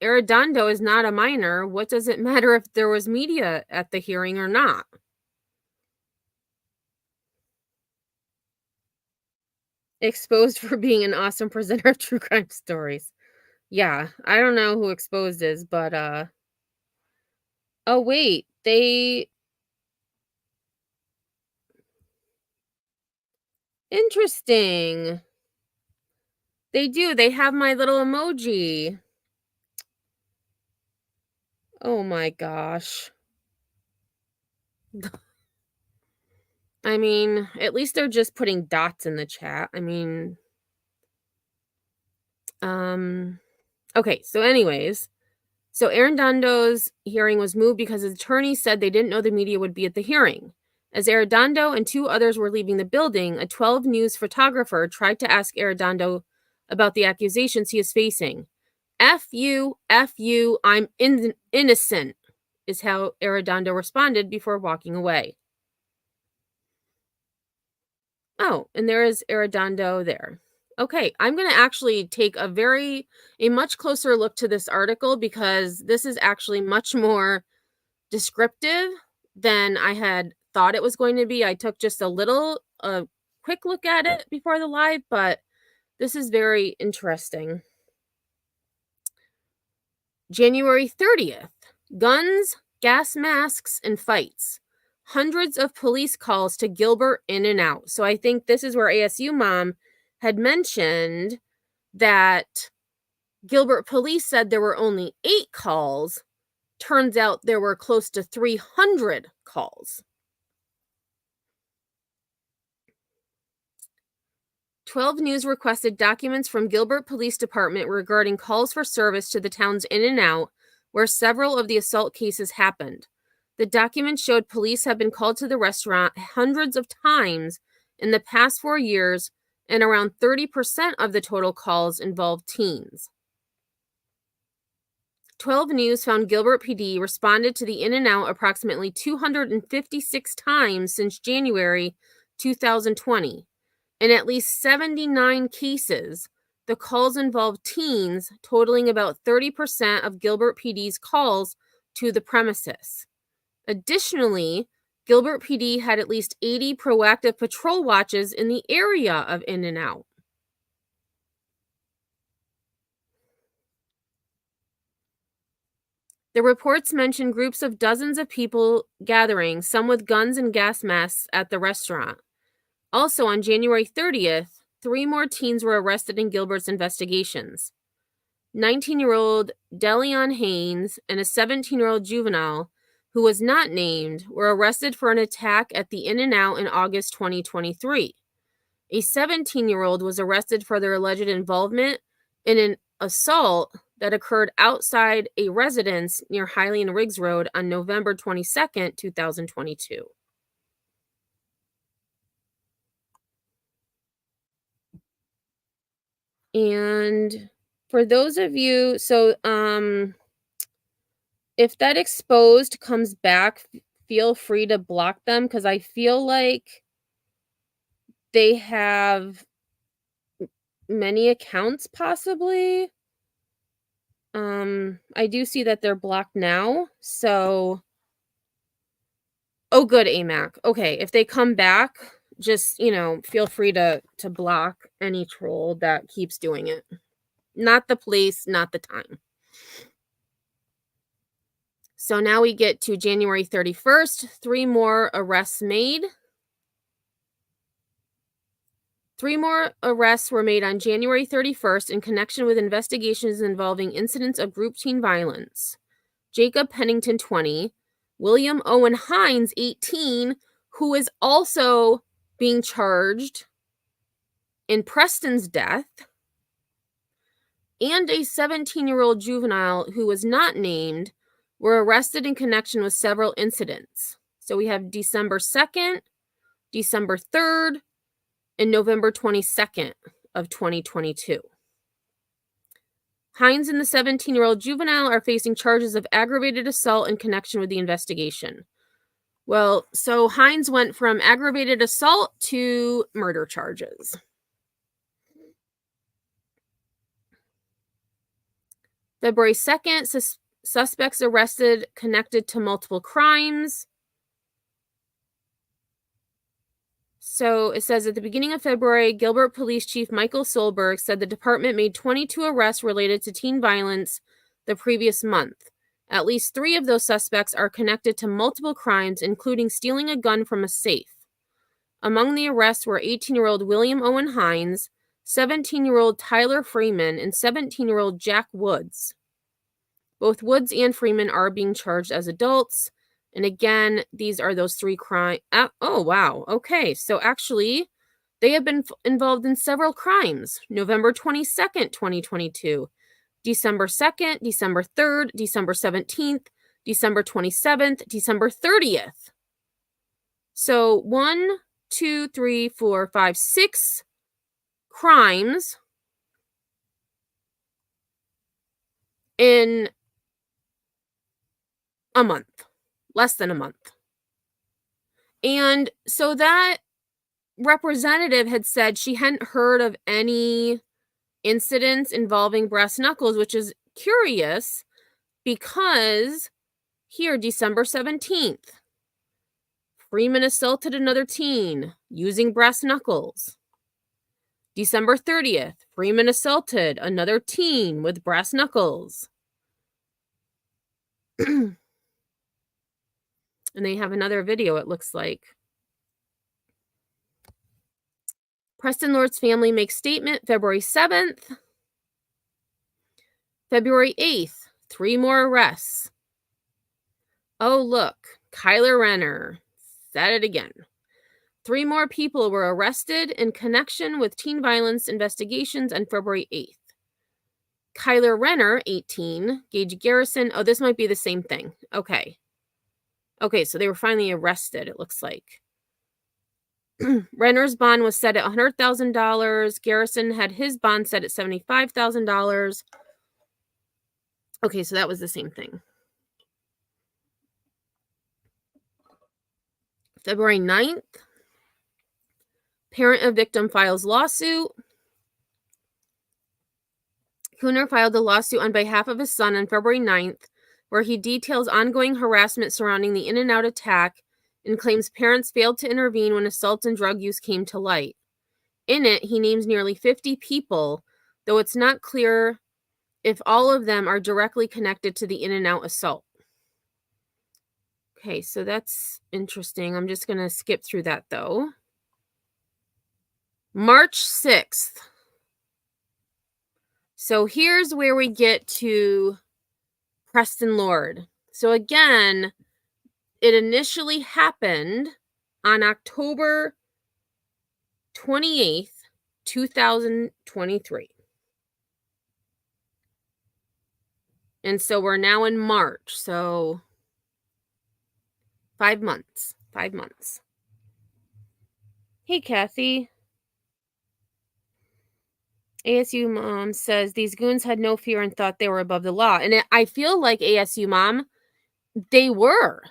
Arredondo is not a minor. What does it matter if there was media at the hearing or not? Exposed for being an awesome presenter of true crime stories. Yeah, I don't know who Exposed is, but oh wait, interesting. They do. They have my little emoji. Oh my gosh. I mean, at least they're just putting dots in the chat. I mean, okay, so anyways, so Arredondo's hearing was moved because his attorney said they didn't know the media would be at the hearing. As Arredondo and two others were leaving the building, a 12 News photographer tried to ask Arredondo about the accusations he is facing. F you, I'm innocent, is how Arredondo responded before walking away. Oh, and there is Arredondo there. Okay, I'm going to actually take a much closer look to this article because this is actually much more descriptive than I had thought it was going to be. I took just a quick look at it before the live, but this is very interesting. January 30th, guns, gas masks, and fights. Hundreds of police calls to Gilbert In-N-Out. So I think this is where ASU Mom had mentioned that Gilbert police said there were only 8 calls. Turns out there were close to 300 calls. 12 News requested documents from Gilbert Police Department regarding calls for service to the town's In-N-Out, where several of the assault cases happened. The documents showed police have been called to the restaurant hundreds of times in the past 4 years, and around 30% of the total calls involved teens. 12 News found Gilbert PD responded to the In-N-Out approximately 256 times since January 2020. In at least 79 cases, the calls involved teens, totaling about 30% of Gilbert PD's calls to the premises. Additionally, Gilbert PD had at least 80 proactive patrol watches in the area of In-N-Out. The reports mention groups of dozens of people gathering, some with guns and gas masks, at the restaurant. Also, on January 30th, 3 more teens were arrested in Gilbert's investigations. 19-year-old Deleon Haynes and a 17-year-old juvenile, who was not named, were arrested for an attack at the In-N-Out in August 2023. A 17-year-old was arrested for their alleged involvement in an assault that occurred outside a residence near Hiley and Riggs Road on November 22nd, 2022. And for those of you, so if that Exposed comes back, feel free to block them because I feel like they have many accounts possibly. I do see that they're blocked now, so oh good, AMAC. Okay, if they come back, just, feel free to block any troll that keeps doing it. Not the place, not the time. So now we get to January 31st, 3 more arrests made. 3 more arrests were made on January 31st in connection with investigations involving incidents of group teen violence. Jacob Pennington, 20, William Owen Hines, 18, who is also being charged in Preston's death, and a 17-year-old juvenile who was not named were arrested in connection with several incidents. So we have December 2nd, December 3rd, and November 22nd of 2022. Hines and the 17-year-old juvenile are facing charges of aggravated assault in connection with the investigation. Well, so Hines went from aggravated assault to murder charges. February 2nd, suspects arrested connected to multiple crimes. So it says at the beginning of February, Gilbert Police Chief Michael Solberg said the department made 22 arrests related to teen violence the previous month. At least 3 of those suspects are connected to multiple crimes, including stealing a gun from a safe. Among the arrests were 18-year-old William Owen Hines, 17-year-old Tyler Freeman, and 17-year-old Jack Woods. Both Woods and Freeman are being charged as adults. And again, these are those 3 crimes. Oh, wow. Okay. So actually, they have been involved in several crimes. November 22nd, 2022. December 2nd, December 3rd, December 17th, December 27th, December 30th. So 1, 2, 3, 4, 5, 6 crimes in a month. Less than a month. And so that representative had said she hadn't heard of any incidents involving brass knuckles, which is curious because here, December 17th, Freeman assaulted another teen using brass knuckles. December 30th, Freeman assaulted another teen with brass knuckles. And they have another video, it looks like. Preston Lord's family makes statement February 7th. February 8th, 3 more arrests. Oh, look, Kyler Renner. Said it again. 3 more people were arrested in connection with teen violence investigations on February 8th. Kyler Renner, 18, Gage Garrison. Oh, this might be the same thing. Okay. Okay, so they were finally arrested, it looks like. Renner's bond was set at $100,000. Garrison had his bond set at $75,000. Okay, so that was the same thing. February 9th, parent of victim files lawsuit. Cooner filed a lawsuit on behalf of his son on February 9th, where he details ongoing harassment surrounding the In-N-Out attack and claims parents failed to intervene when assault and drug use came to light. In it, he names nearly 50 people, though it's not clear if all of them are directly connected to the In-N-Out assault. Okay, so that's interesting. I'm just going to skip through that, though. March 6th. So here's where we get to Preston Lord. So again, it initially happened on October 28th, 2023. And so we're now in March. So 5 months. 5 months. Hey, Kathy. ASU mom says these goons had no fear and thought they were above the law. And I feel like ASU mom, they were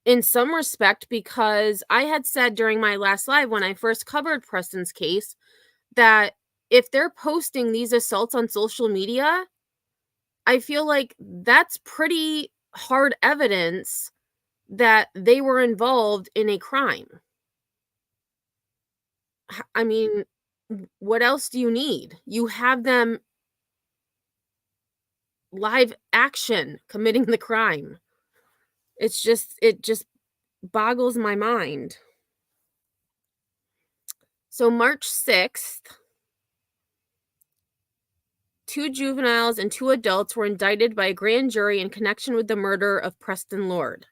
in some respect, because I had said during my last live when I first covered Preston's case that if they're posting these assaults on social media, I feel like that's pretty hard evidence that they were involved in a crime. I mean, what else do you need? You have them live action committing the crime. It just boggles my mind. So March 6th, 2 juveniles and 2 adults were indicted by a grand jury in connection with the murder of Preston Lord.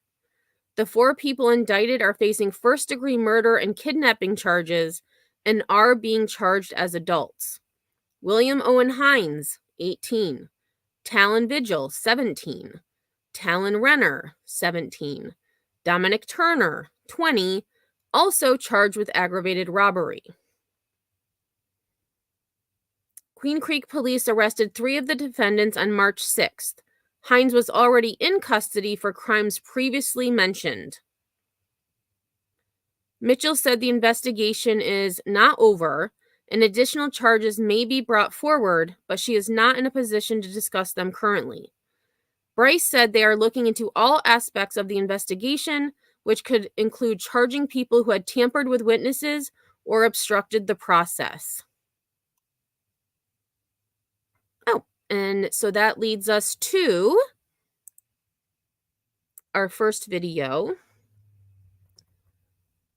The 4 people indicted are facing first-degree murder and kidnapping charges and are being charged as adults. William Owen Hines, 18. Talon Vigil, 17. Talon Renner, 17. Dominic Turner, 20, also charged with aggravated robbery. Queen Creek police arrested 3 of the defendants on March 6th. Hines was already in custody for crimes previously mentioned. Mitchell said the investigation is not over and additional charges may be brought forward, but she is not in a position to discuss them currently. Bryce said they are looking into all aspects of the investigation, which could include charging people who had tampered with witnesses or obstructed the process. Oh, and so that leads us to our first video,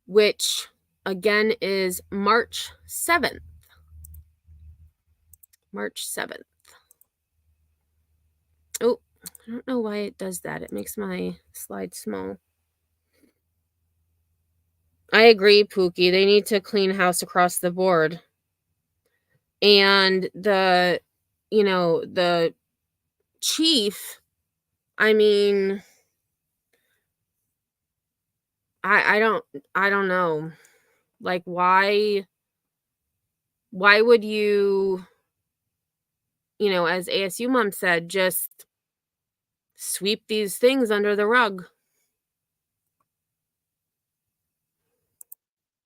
which again is March 7th. March 7th. Oh, I don't know why it does that. It makes my slide small. I agree, Pookie. They need to clean house across the board. And the chief, I mean, I don't know. Like, why would you, as ASU mom said, just sweep these things under the rug?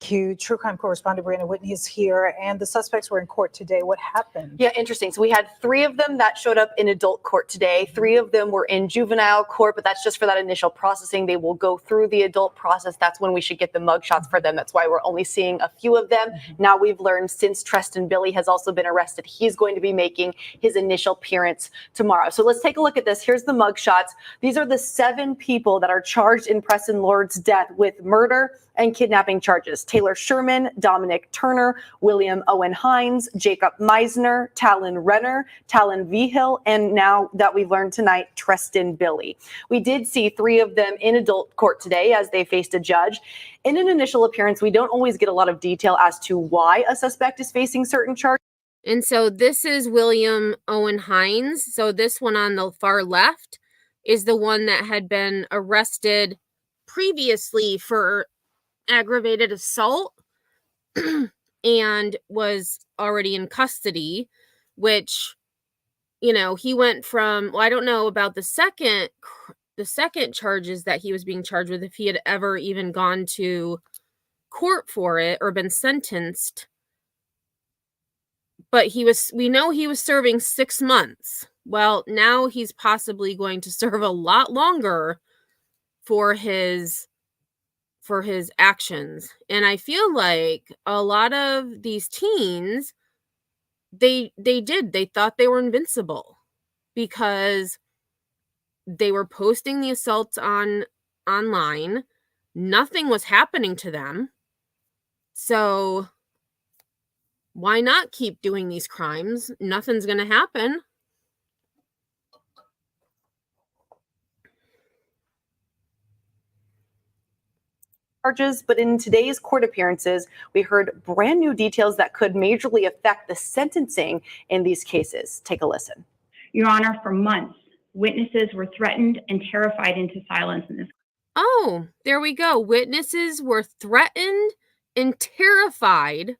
True crime correspondent Brandon Whitney is here, and the suspects were in court today. What happened? Yeah, interesting. So we had 3 of them that showed up in adult court today. 3 of them were in juvenile court, but that's just for that initial processing. They will go through the adult process. That's when we should get the mugshots for them. That's why we're only seeing a few of them. Now we've learned since Preston Billy has also been arrested, he's going to be making his initial appearance tomorrow. So let's take a look at this. Here's the mugshots. These are the 7 people that are charged in Preston Lord's death with murder and kidnapping charges. Taylor Sherman, Dominic Turner, William Owen Hines, Jacob Meisner, Talon Renner, Talon Vigil, and now that we've learned tonight, Preston Billy. We did see 3 of them in adult court today as they faced a judge. In an initial appearance, we don't always get a lot of detail as to why a suspect is facing certain charges. And so this is William Owen Hines. So this one on the far left is the one that had been arrested previously for aggravated assault and was already in custody, which, he went from, well, I don't know about the second charges that he was being charged with, if he had ever even gone to court for it or been sentenced. But we know he was serving 6 months. Well, now he's possibly going to serve a lot longer for his actions. And I feel like a lot of these teens, they thought they were invincible because they were posting the assaults online. Nothing was happening to them. So why not keep doing these crimes? Nothing's going to happen. Charges, but in today's court appearances, we heard brand new details that could majorly affect the sentencing in these cases. Take a listen. Your Honor, for months, witnesses were threatened and terrified into silence in this. Oh, there we go. Witnesses were threatened and terrified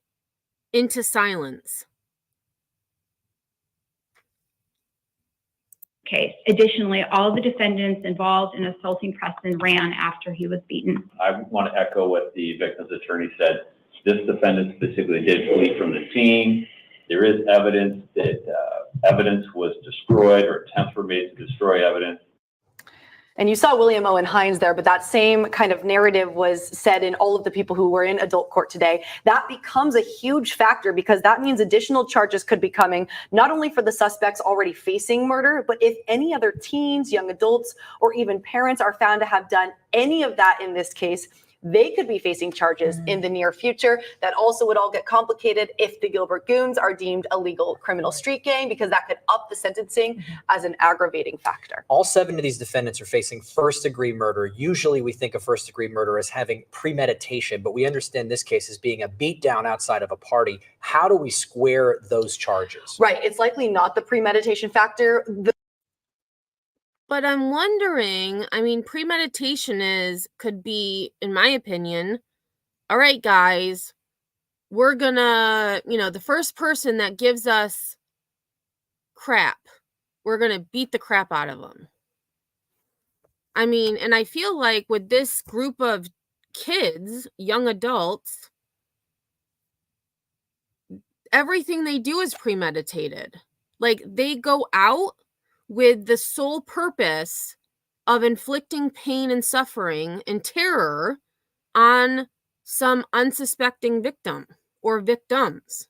into silence. Case. Additionally, all the defendants involved in assaulting Preston ran after he was beaten. I want to echo what the victim's attorney said. This defendant specifically did flee from the scene. There is evidence that evidence was destroyed or attempts were made to destroy evidence. And you saw William Owen Hines there, but that same kind of narrative was said in all of the people who were in adult court today. That becomes a huge factor because that means additional charges could be coming, not only for the suspects already facing murder, but if any other teens, young adults, or even parents are found to have done any of that in this case, they could be facing charges in the near future. That also would all get complicated if the Gilbert Goons are deemed a legal criminal street gang, because that could up the sentencing as an aggravating factor. All 7 of these defendants are facing first-degree murder. Usually we think of first-degree murder as having premeditation, but we understand this case as being a beatdown outside of a party. How do we square those charges? Right. It's likely not the premeditation factor. But I'm wondering, I mean, premeditation could be, in my opinion, all right, guys, we're gonna, the first person that gives us crap, we're gonna beat the crap out of them. I mean, and I feel like with this group of kids, young adults, everything they do is premeditated. Like, they go out with the sole purpose of inflicting pain and suffering and terror on some unsuspecting victim or victims.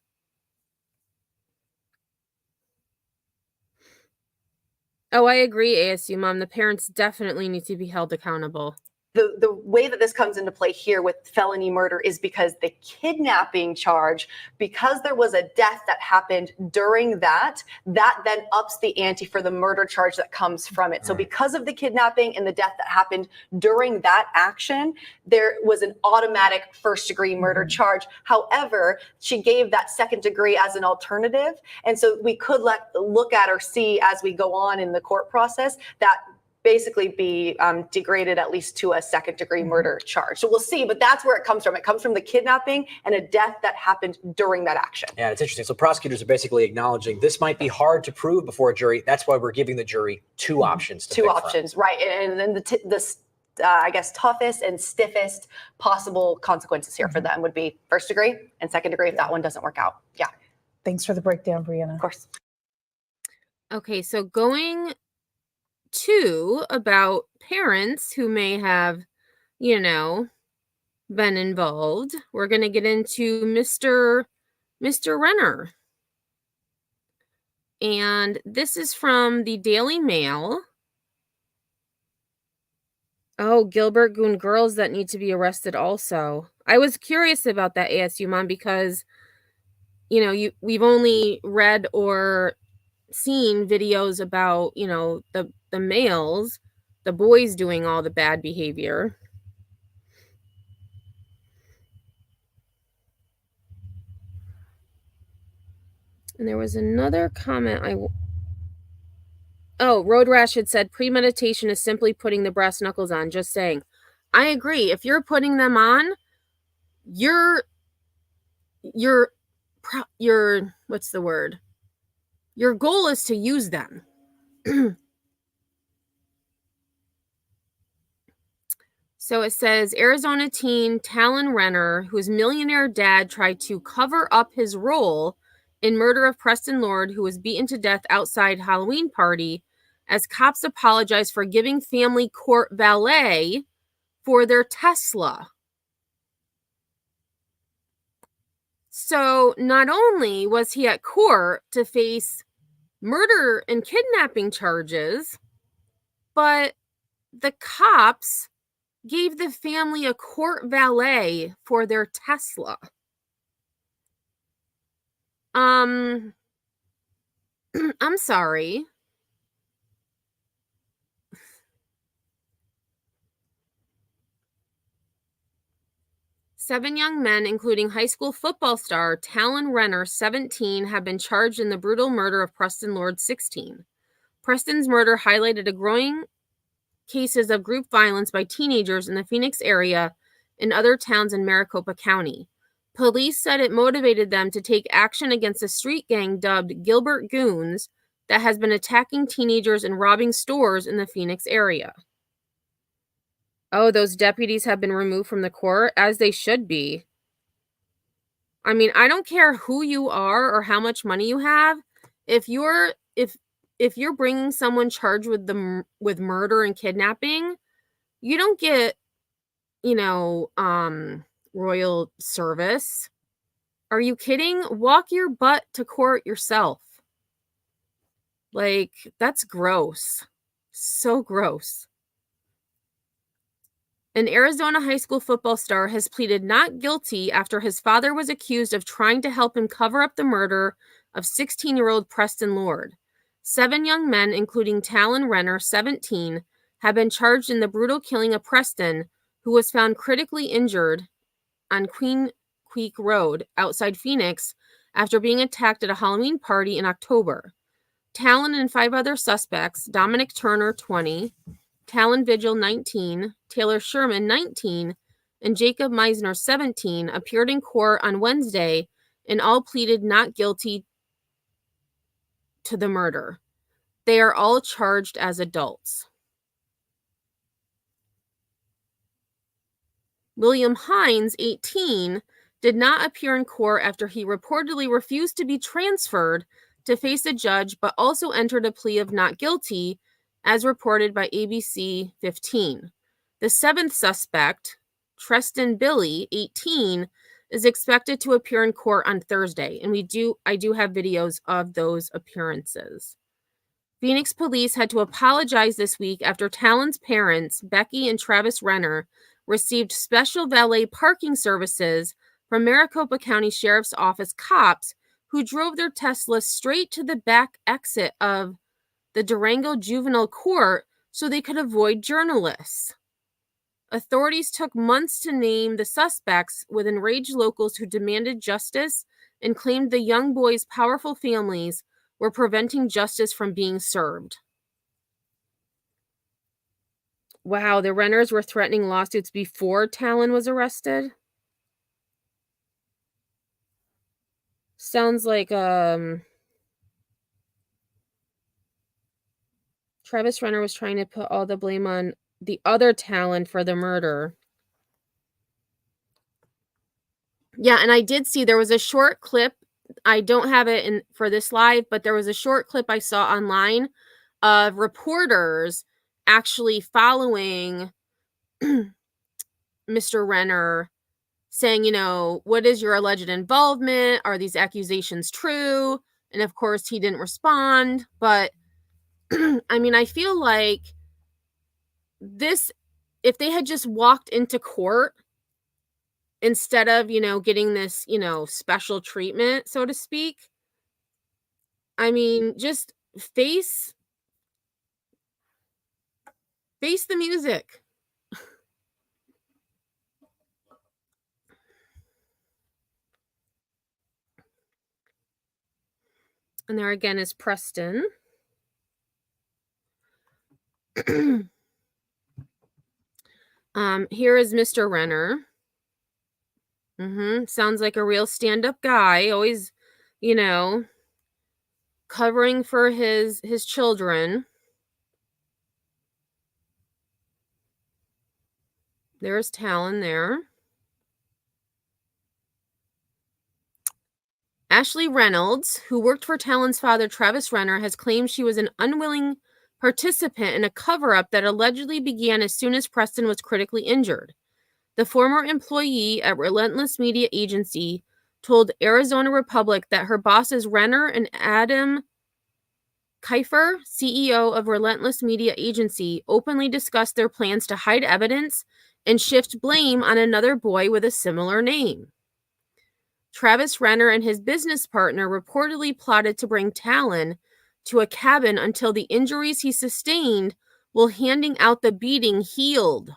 Oh, I agree, ASU Mom. The parents definitely need to be held accountable. The way that this comes into play here with felony murder is because the kidnapping charge, because there was a death that happened during that then ups the ante for the murder charge that comes from it. So because of the kidnapping and the death that happened during that action, there was an automatic first-degree murder charge. However, she gave that second degree as an alternative. And so we could look at or see as we go on in the court process that basically be degraded at least to a second-degree murder charge. So we'll see, but that's where it comes from. It comes from the kidnapping and a death that happened during that action. Yeah, it's interesting. So prosecutors are basically acknowledging this might be hard to prove before a jury. That's why we're giving the jury 2 options. Two options, right? And then the I guess toughest and stiffest possible consequences here for them would be first degree and second degree if that one doesn't work out. Yeah. Thanks for the breakdown, Brianna. Of course. Okay, so going to about parents who may have, been involved, we're going to get into Mr. Renner. And this is from the Daily Mail. Oh, Gilbert Goon girls that need to be arrested also. I was curious about that, ASU Mom, because, we've only read or seen videos about, the males, the boys doing all the bad behavior. And there was another comment Road Rash had said premeditation is simply putting the brass knuckles on. Just saying. I agree. If you're putting them on, you're what's the word? Your goal is to use them. So it says Arizona teen Talon Renner, whose millionaire dad tried to cover up his role in murder of Preston Lord, who was beaten to death outside Halloween party, as cops apologized for giving family court valet for their Tesla. So not only was he at court to face murder and kidnapping charges, but the cops gave the family a court valet for their Tesla. I'm sorry. Seven young men, including high school football star Talon Renner, 17, have been charged in the brutal murder of Preston Lord, 16. Preston's murder highlighted a growing cases of group violence by teenagers in the Phoenix area and other towns in Maricopa County. Police said it motivated them to take action against a street gang dubbed Gilbert Goons that has been attacking teenagers and robbing stores in the Phoenix area. Oh, those deputies have been removed from the court, as they should be. I mean, I don't care who you are or how much money you have. If you're bringing someone charged with murder and kidnapping, you don't get, royal service. Are you kidding? Walk your butt to court yourself. Like, that's gross. So gross. An Arizona high school football star has pleaded not guilty after his father was accused of trying to help him cover up the murder of 16-year-old Preston Lord. 7 young men, including Talon Renner, 17, have been charged in the brutal killing of Preston, who was found critically injured on Queen Creek Road outside Phoenix after being attacked at a Halloween party in October. Talon and 5 other suspects, Dominic Turner, 20, Talon Vigil, 19, Taylor Sherman, 19, and Jacob Meisner, 17, appeared in court on Wednesday and all pleaded not guilty to the murder. They are all charged as adults. William Hines, 18, did not appear in court after he reportedly refused to be transferred to face a judge, but also entered a plea of not guilty, as reported by ABC 15. The 7th suspect, Preston Billy, 18, is expected to appear in court on Thursday, and I do have videos of those appearances. Phoenix police had to apologize this week after Talon's parents, Becky and Travis Renner, received special valet parking services from Maricopa County Sheriff's Office cops who drove their Tesla straight to the back exit of the Durango Juvenile Court so they could avoid journalists. Authorities took months to name the suspects, with enraged locals who demanded justice and claimed the young boys' powerful families were preventing justice from being served. Wow, the Renners were threatening lawsuits before Talon was arrested? Sounds like Travis Renner was trying to put all the blame on the other Talon for the murder. Yeah, and I did see there was a short clip. I don't have it for this live, but there was a short clip I saw online of reporters actually following Mr. Renner, saying, what is your alleged involvement? Are these accusations true? And of course, he didn't respond. But I mean, I feel like if they had just walked into court instead of, getting this, special treatment, so to speak, I mean, just face the music. And there again is Preston. Here is Mr. Renner. Sounds like a real stand-up guy, always, covering for his children. There's Talon there. Ashley Reynolds, who worked for Talon's father, Travis Renner, has claimed she was an unwilling participant in a cover-up that allegedly began as soon as Preston was critically injured. The former employee at Relentless Media Agency told Arizona Republic that her bosses Renner and Adam Kiefer, CEO of Relentless Media Agency, openly discussed their plans to hide evidence and shift blame on another boy with a similar name. Travis Renner and his business partner reportedly plotted to bring Talon to a cabin until the injuries he sustained while handing out the beating healed.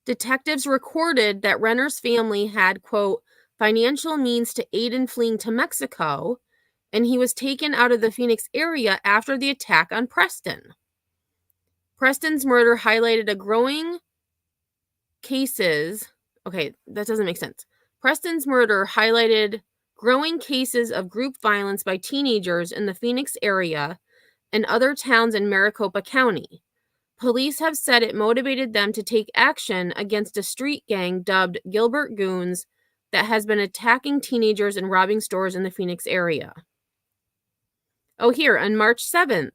Detectives recorded that Renner's family had, quote, financial means to aid in fleeing to Mexico, and he was taken out of the Phoenix area after the attack on Preston. Preston's murder highlighted a growing cases. Okay, that doesn't make sense. Preston's murder highlighted growing cases of group violence by teenagers in the Phoenix area and other towns in Maricopa County. Police have said it motivated them to take action against a street gang dubbed Gilbert Goons that has been attacking teenagers and robbing stores in the Phoenix area. Oh, here, on March 7th,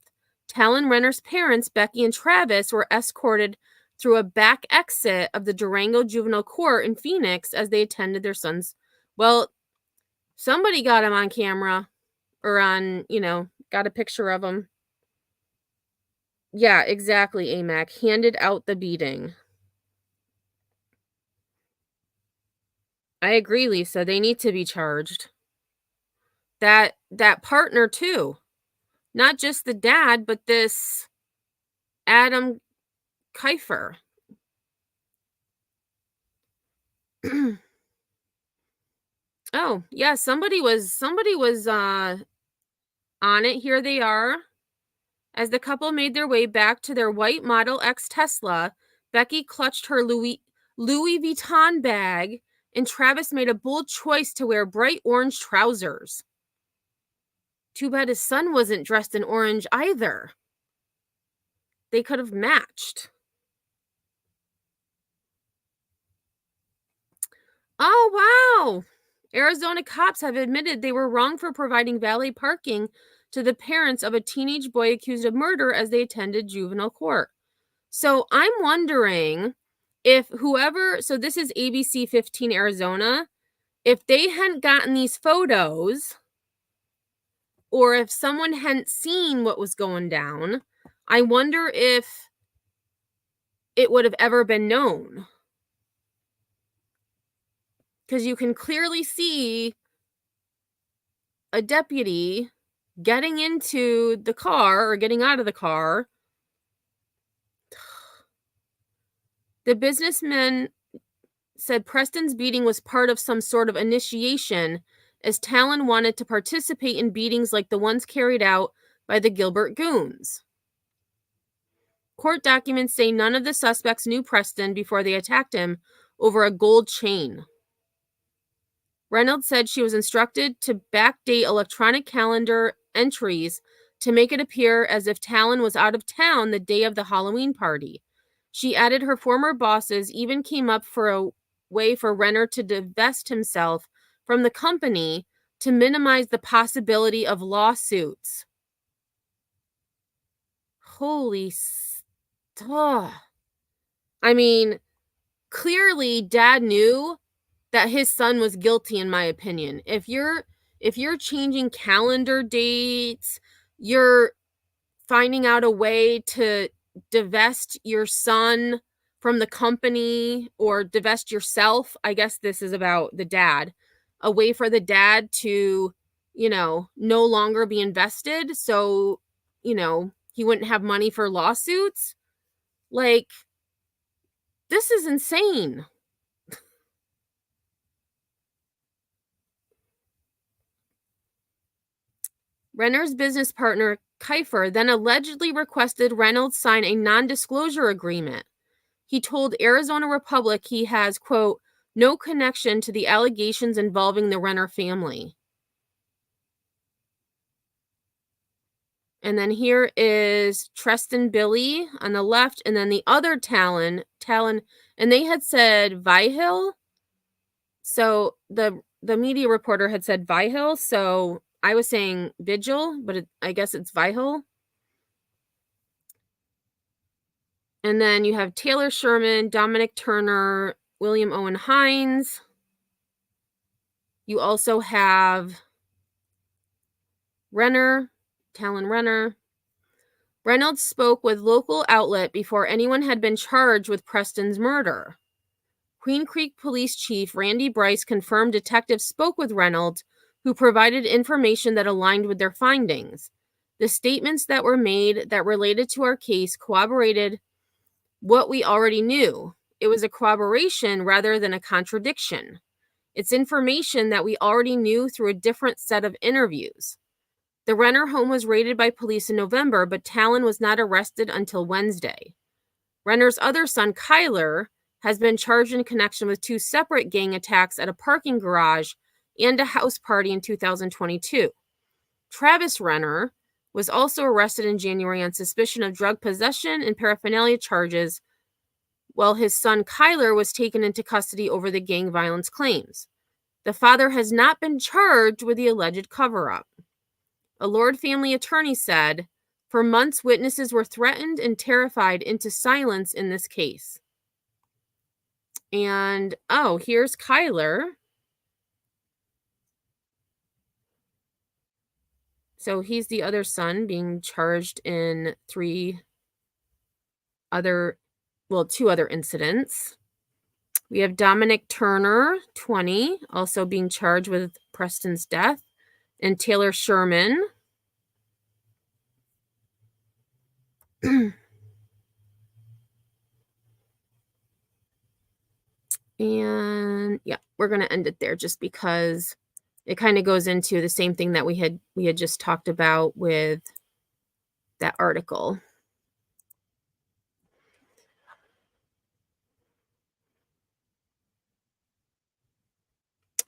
Talon Renner's parents, Becky and Travis, were escorted through a back exit of the Durango Juvenile Court in Phoenix as they attended their son's. Well, somebody got him on camera or got a picture of him. Yeah, exactly, AMAC. Handed out the beating. I agree, Lisa. They need to be charged. That partner too. Not just the dad, but this Adam Kiefer. Oh, yeah, somebody was on it. Here they are. As the couple made their way back to their white Model X Tesla, Becky clutched her Louis Vuitton bag, and Travis made a bold choice to wear bright orange trousers. Too bad his son wasn't dressed in orange either. They could have matched. Oh, wow! Arizona cops have admitted they were wrong for providing valet parking to the parents of a teenage boy accused of murder as they attended juvenile court. So I'm wondering if so this is ABC 15 Arizona, if they hadn't gotten these photos, or if someone hadn't seen what was going down, I wonder if it would have ever been known. Because you can clearly see a deputy getting into the car or getting out of the car. The businessman said Preston's beating was part of some sort of initiation, as Talon wanted to participate in beatings like the ones carried out by the Gilbert Goons. Court documents say none of the suspects knew Preston before they attacked him over a gold chain. Reynolds said she was instructed to backdate electronic calendar entries to make it appear as if Talon was out of town the day of the Halloween party. She added her former bosses even came up for a way for Renner to divest himself from the company to minimize the possibility of lawsuits. Holy stuff. I mean, clearly Dad knew that his son was guilty, in my opinion. If you're changing calendar dates, you're finding out a way to divest your son from the company or divest yourself. I guess this is about the dad. A way for the dad to, no longer be invested. So, he wouldn't have money for lawsuits. Like, this is insane. Renner's business partner, Kiefer, then allegedly requested Reynolds sign a non-disclosure agreement. He told Arizona Republic he has, quote, no connection to the allegations involving the Renner family. And then here is Preston Billy on the left, and then the other Talon, and they had said Vihil. So the media reporter had said Vihil, so I was saying Vigil, but I guess it's Vihil. And then you have Taylor Sherman, Dominic Turner, William Owen Hines. You also have Renner, Talon Renner. Reynolds spoke with local outlet before anyone had been charged with Preston's murder. Queen Creek Police Chief Randy Bryce confirmed detectives spoke with Reynolds, who provided information that aligned with their findings. The statements that were made that related to our case corroborated what we already knew. It was a corroboration rather than a contradiction. It's information that we already knew through a different set of interviews. The Renner home was raided by police in November, but Talon was not arrested until Wednesday. Renner's other son, Kyler, has been charged in connection with 2 separate gang attacks at a parking garage and a house party in 2022. Travis Renner was also arrested in January on suspicion of drug possession and paraphernalia charges, while his son Kyler was taken into custody over the gang violence claims. The father has not been charged with the alleged cover-up. A Lord family attorney said, for months witnesses were threatened and terrified into silence in this case. And, here's Kyler. So he's the other son being charged in 3 two other incidents. We have Dominic Turner, 20, also being charged with Preston's death, and Taylor Sherman. And yeah, we're going to end it there just because it kind of goes into the same thing that we had just talked about with that article.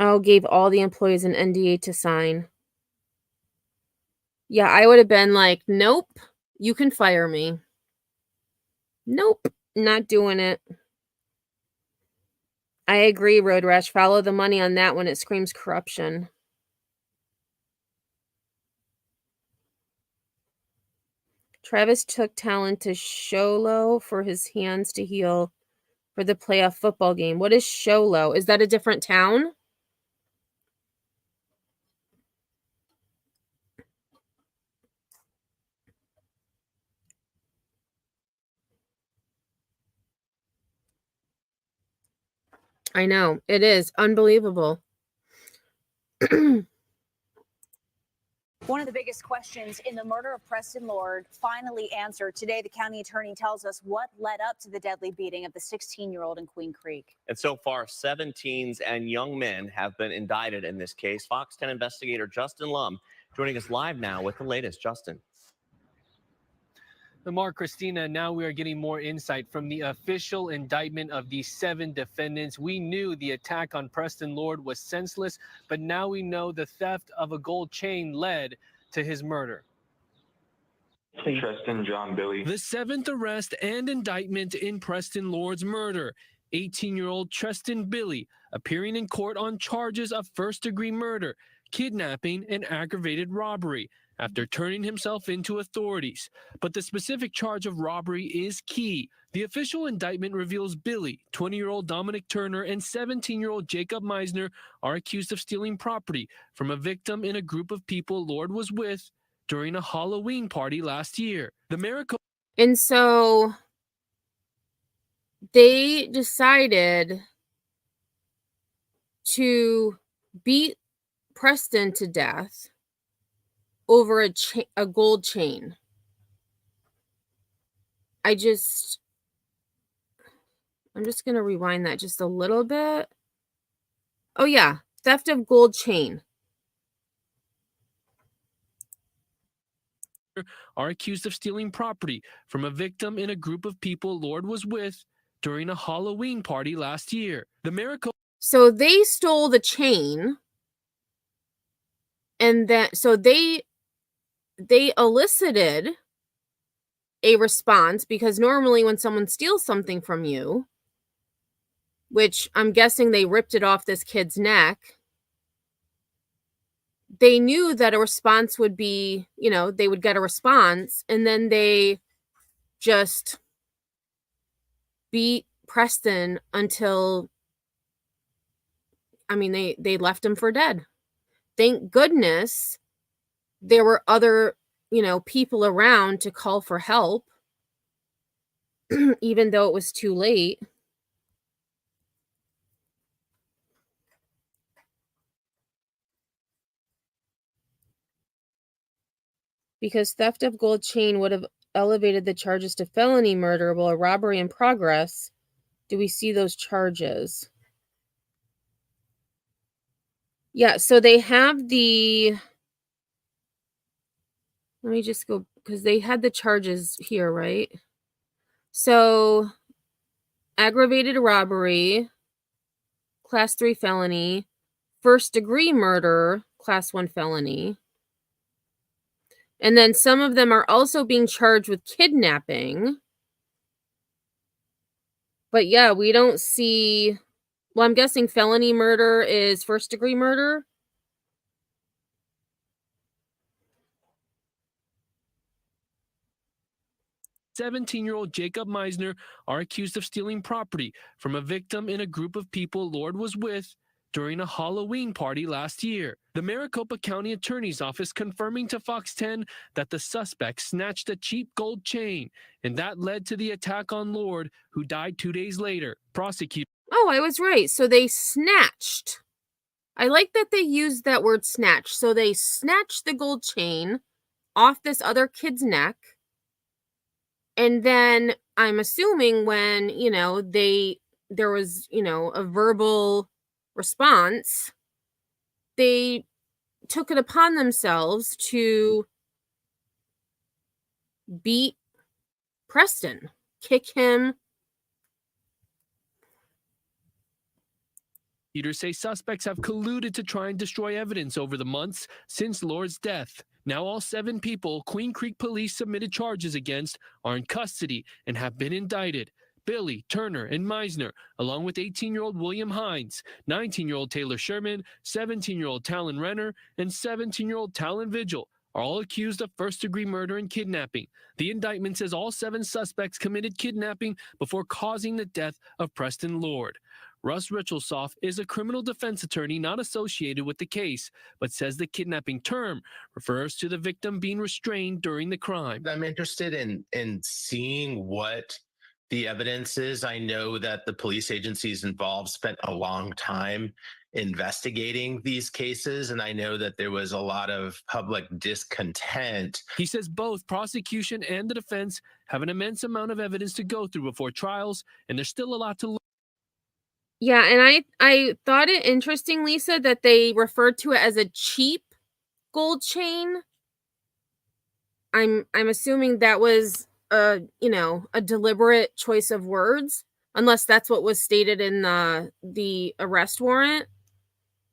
Oh, gave all the employees an NDA to sign. Yeah, I would have been like, nope, you can fire me. Nope, not doing it. I agree, Road Rash. Follow the money on that one. It screams corruption. Travis took talent to Sholo for his hands to heal for the playoff football game. What is Sholo? Is that a different town? I know. It is unbelievable. One of the biggest questions in the murder of Preston Lord finally answered. Today, the county attorney tells us what led up to the deadly beating of the 16-year-old in Queen Creek. And so far, 7 teens and young men have been indicted in this case. Fox 10 investigator Justin Lum joining us live now with the latest. Justin. Lamar, Christina, now we are getting more insight from the official indictment of these 7 defendants. We knew the attack on Preston Lord was senseless, but now we know the theft of a gold chain led to his murder. Preston, John, Billy. The 7th arrest and indictment in Preston Lord's murder. 18-year-old Preston Billy appearing in court on charges of first-degree murder, kidnapping, and aggravated robbery after turning himself into authorities. But the specific charge of robbery is key. The official indictment reveals Billy, 20-year-old Dominic Turner, and 17-year-old Jacob Meisner are accused of stealing property from a victim in a group of people Lord was with during a Halloween party last year. The Maricopa. And so they decided to beat Preston to death over a gold chain. I'm just going to rewind that just a little bit. Oh yeah, theft of gold chain. Are accused of stealing property from a victim in a group of people Lord was with during a Halloween party last year. The Maricopa. So they stole the chain, and so they elicited a response, because normally when someone steals something from you, which I'm guessing they ripped it off this kid's neck, they knew that a response would be, they would get a response, and then they just beat Preston until, they left him for dead. Thank goodness there were other, people around to call for help, even though it was too late. Because theft of gold chain would have elevated the charges to felony murder, while a robbery in progress. Do we see those charges? Yeah, so they have let me just go, because they had the charges here, right? So, aggravated robbery, class 3 felony, first degree murder, class 1 felony. And then some of them are also being charged with kidnapping. But yeah, we don't see, well, I'm guessing felony murder is first degree murder. "17-year-old Jacob Meisner are accused of stealing property from a victim in a group of people Lord was with during a Halloween party last year. The Maricopa County Attorney's Office confirming to Fox 10 that the suspect snatched a cheap gold chain, and that led to the attack on Lord, who died 2 days later. Prosecutors. Oh, I was right. So they snatched. I like that they used that word snatch. So they snatched the gold chain off this other kid's neck. And then I'm assuming when, there was, a verbal response, they took it upon themselves to beat Preston, kick him. Prosecutors say suspects have colluded to try and destroy evidence over the months since Lord's death. Now all 7 people Queen Creek police submitted charges against are in custody and have been indicted. Billy, Turner, and Meisner, along with 18-year-old William Hines, 19-year-old Taylor Sherman, 17-year-old Talon Renner, and 17-year-old Talon Vigil, are all accused of first-degree murder and kidnapping. The indictment says all 7 suspects committed kidnapping before causing the death of Preston Lord. Russ Richelsoff is a criminal defense attorney not associated with the case, but says the kidnapping term refers to the victim being restrained during the crime. I'm interested in seeing what the evidence is. I know that the police agencies involved spent a long time investigating these cases, and I know that there was a lot of public discontent. He says both prosecution and the defense have an immense amount of evidence to go through before trials, and there's still a lot to learn. Yeah, and I thought it interesting, Lisa, that they referred to it as a cheap gold chain. I'm assuming that was a deliberate choice of words, unless that's what was stated in the arrest warrant.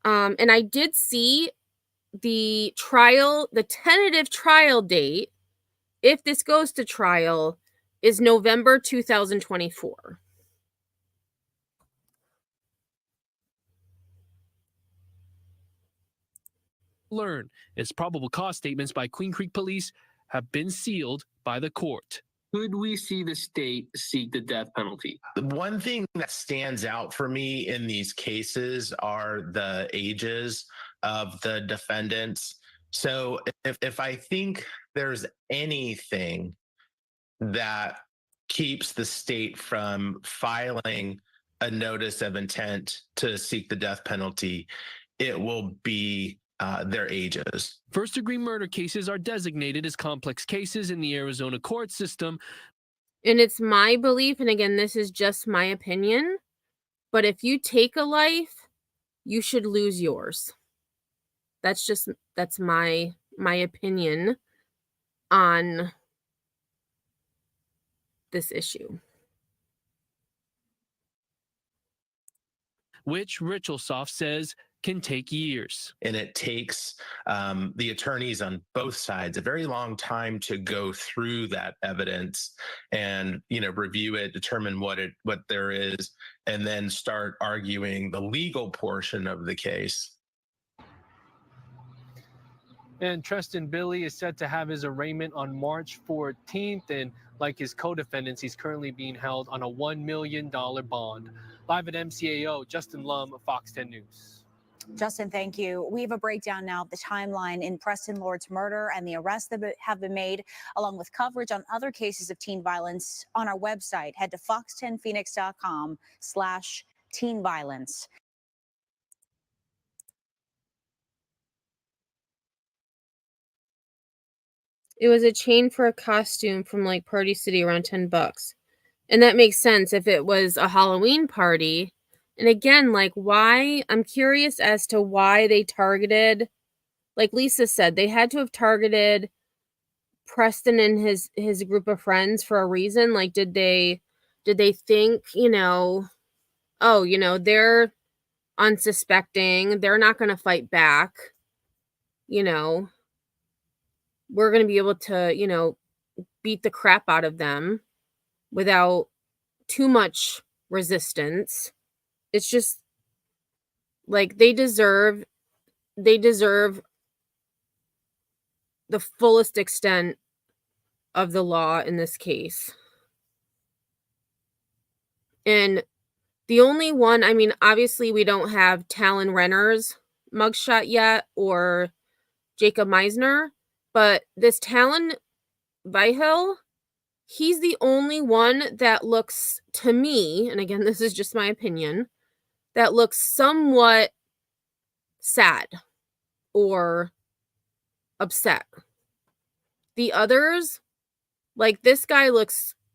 And I did see the tentative trial date, if this goes to trial, is November 2024. Learn its probable cause statements by Queen Creek Police have been sealed by the court. Could we see the state seek the death penalty? The one thing that stands out for me in these cases are the ages of the defendants. So if I think there's anything that keeps the state from filing a notice of intent to seek the death penalty, it will be their ages. First-degree murder cases are designated as complex cases in the Arizona court system. And it's my belief, and again, this is just my opinion, but if you take a life, you should lose yours. That's my opinion on this issue. Which Richelsoff says can take years. And it takes the attorneys on both sides a very long time to go through that evidence and, review it, determine what there is, and then start arguing the legal portion of the case. And Preston Billy is set to have his arraignment on March 14th. And like his co-defendants, he's currently being held on a $1 million bond. Live at MCAO, Justin Lum, Fox 10 News. Justin, thank you. We have a breakdown now of the timeline in Preston Lord's murder and the arrests that have been made, along with coverage on other cases of teen violence on our website. Head to fox10phoenix.com/teen violence. It was a chain for a costume from like Party City, around $10. And that makes sense if it was a Halloween party. And again, like, why? I'm curious as to why they targeted, like Lisa said, they had to have targeted Preston and his group of friends for a reason. Like, did they think, they're unsuspecting, they're not going to fight back, we're going to be able to, beat the crap out of them without too much resistance. It's just like they deserve the fullest extent of the law in this case. And The only one, I mean, obviously we don't have Talon Renner's mugshot yet or Jacob Meisner, but this Talon Vihel, he's the only one that looks to me, and again, this is just my opinion, that looks somewhat sad or upset. The others, like this guy